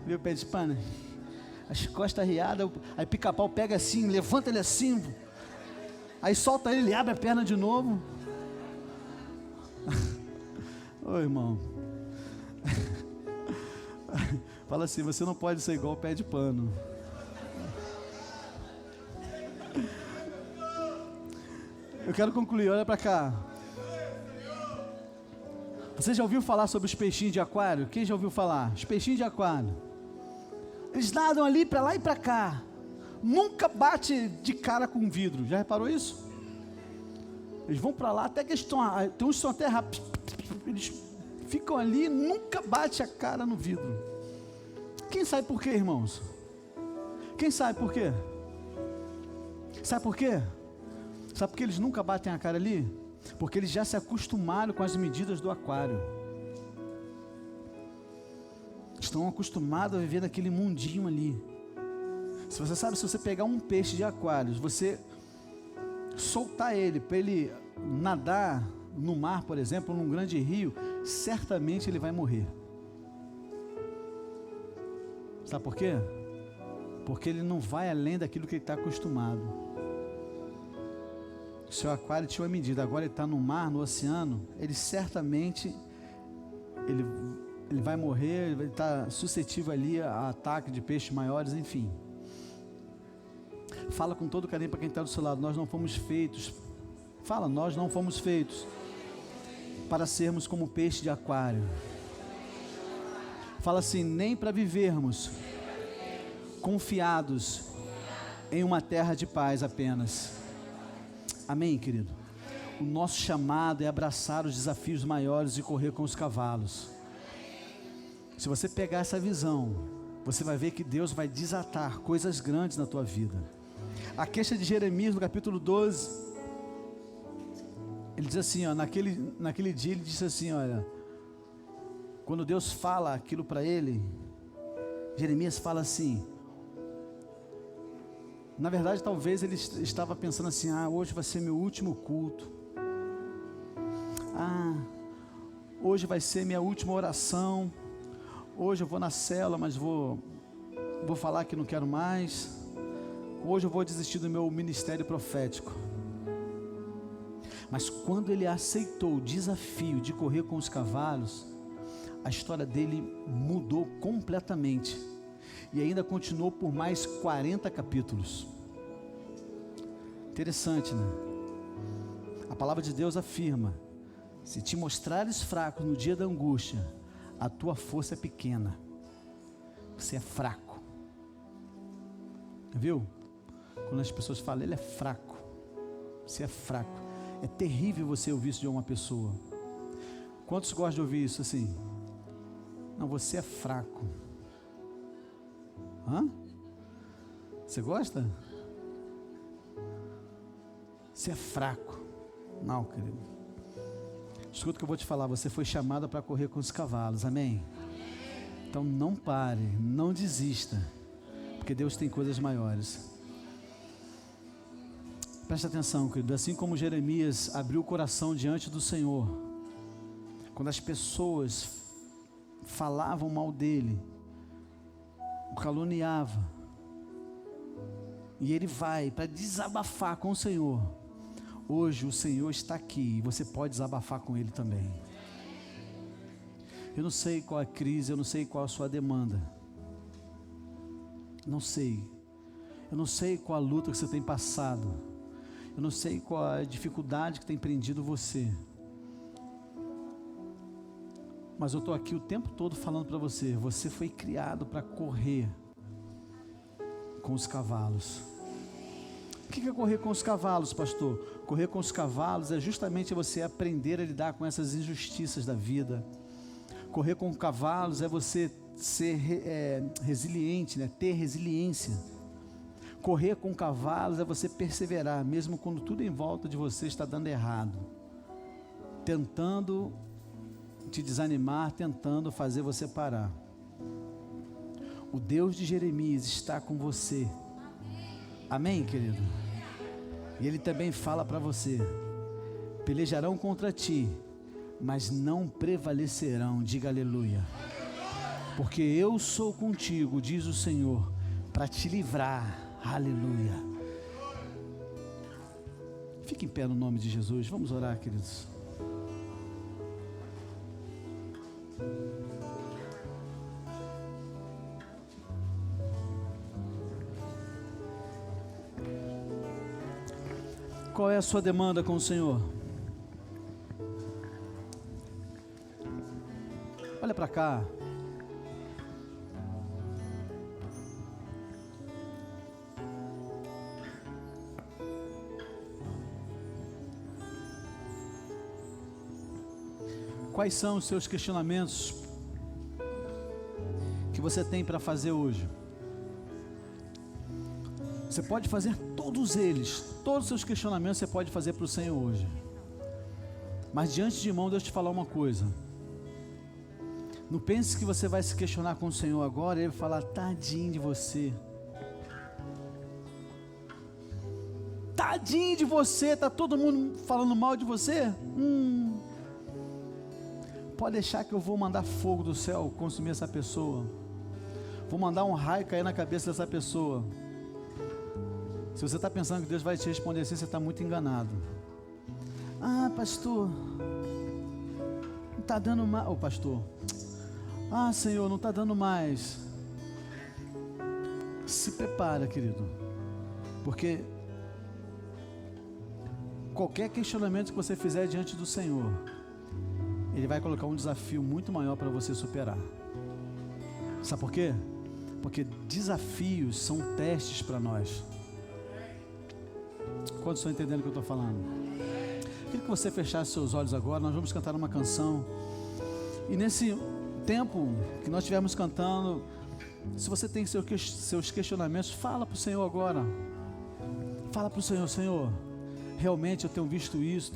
Viu o pé de pano? As costas riadas, aí pica-pau pega assim, levanta ele assim, aí solta ele abre a perna de novo. Ô irmão, fala assim, você não pode ser igual o pé de pano. Eu quero concluir, olha para cá. Você já ouviu falar sobre os peixinhos de aquário? Quem já ouviu falar? Os peixinhos de aquário. Eles nadam ali para lá e para cá. Nunca bate de cara com vidro. Já reparou isso? Eles vão para lá, até que eles estão, tem uns que estão até rápidos. Eles ficam ali, nunca bate a cara no vidro. Quem sabe por quê, irmãos? Quem sabe por quê? Sabe por quê? Sabe por que eles nunca batem a cara ali? Porque eles já se acostumaram com as medidas do aquário. Estão acostumados a viver naquele mundinho ali. Se você sabe, se você pegar um peixe de aquário, você soltar ele para ele nadar no mar, por exemplo, num grande rio, certamente ele vai morrer. Sabe por quê? Porque ele não vai além daquilo que ele está acostumado. O seu aquário tinha uma medida, agora ele está no mar, no oceano, ele certamente ele vai morrer, ele vai estar suscetível ali a ataque de peixes maiores, enfim. Fala com todo carinho para quem está do seu lado, nós não fomos feitos, fala, nós não fomos feitos para sermos como peixe de aquário. Fala assim, nem para vivermos confiados em uma terra de paz apenas. Amém, querido? O nosso chamado é abraçar os desafios maiores e correr com os cavalos. Se você pegar essa visão, você vai ver que Deus vai desatar coisas grandes na tua vida. A queixa de Jeremias, no capítulo 12, ele diz assim, ó, naquele dia ele disse assim, olha, quando Deus fala aquilo para ele, Jeremias fala assim, na verdade talvez ele estava pensando assim, hoje vai ser meu último culto, hoje vai ser minha última oração, hoje eu vou na célula, mas vou falar que não quero mais, hoje eu vou desistir do meu ministério profético. Mas quando ele aceitou o desafio de correr com os cavalos, a história dele mudou completamente, e ainda continuou por mais 40 capítulos. Interessante, né? A palavra de Deus afirma, se te mostrares fraco no dia da angústia, a tua força é pequena, você é fraco. Viu? Quando as pessoas falam, ele é fraco, você é fraco, é terrível você ouvir isso de uma pessoa. Quantos gostam de ouvir isso assim? Não, você é fraco. Você gosta? Você é fraco. Não, querido. Escuta o que eu vou te falar, você foi chamado para correr com os cavalos, amém? Então não pare, não desista, porque Deus tem coisas maiores. Presta atenção, querido, assim como Jeremias abriu o coração diante do Senhor, quando as pessoas falavam mal dele, o caluniava, e ele vai para desabafar com o Senhor. Hoje o Senhor está aqui e você pode desabafar com ele também. Eu não sei qual é a crise, eu não sei qual a sua demanda, não sei, eu não sei qual a luta que você tem passado, eu não sei qual a dificuldade que tem prendido você, mas eu estou aqui o tempo todo falando para você, você foi criado para correr com os cavalos. O que é correr com os cavalos, pastor? Correr com os cavalos é justamente você aprender a lidar com essas injustiças da vida. Correr com cavalos é você ser resiliente, né? Ter resiliência. Correr com cavalos é você perseverar, mesmo quando tudo em volta de você está dando errado, tentando te desanimar, tentando fazer você parar. O Deus de Jeremias está com você. Amém, querido? E Ele também fala para você: pelejarão contra ti, mas não prevalecerão. Diga aleluia. Porque eu sou contigo, diz o Senhor, para te livrar. Aleluia. Fique em pé no nome de Jesus. Vamos orar, queridos. Qual é a sua demanda com o Senhor? Olha para cá. Quais são os seus questionamentos que você tem para fazer hoje? Você pode fazer todos eles, todos os seus questionamentos você pode fazer para o Senhor hoje. Mas diante de mão, Deus te falar uma coisa. Não pense que você vai se questionar com o Senhor agora e Ele vai falar: tadinho de você. Tadinho de você, está todo mundo falando mal de você? Pode deixar que eu vou mandar fogo do céu consumir essa pessoa. Vou mandar um raio cair na cabeça dessa pessoa. Se você está pensando que Deus vai te responder assim, você está muito enganado. Ah, pastor, não está dando mais. Ô, pastor, ah, Senhor, não está dando mais. Se prepara, querido, porque qualquer questionamento que você fizer diante do Senhor, Ele vai colocar um desafio muito maior para você superar. Sabe por quê? Porque desafios são testes para nós. Quantos estão entendendo o que eu estou falando? Queria que você fechasse seus olhos agora. Nós vamos cantar uma canção. E nesse tempo que nós estivermos cantando, se você tem seus questionamentos, fala para o Senhor agora. Fala para o Senhor: Senhor, realmente eu tenho visto isso,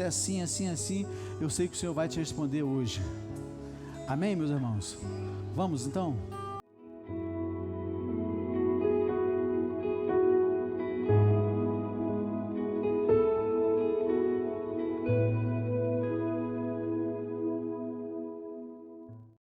é assim, assim, assim. Eu sei que o Senhor vai te responder hoje. Amém, meus irmãos? Vamos então?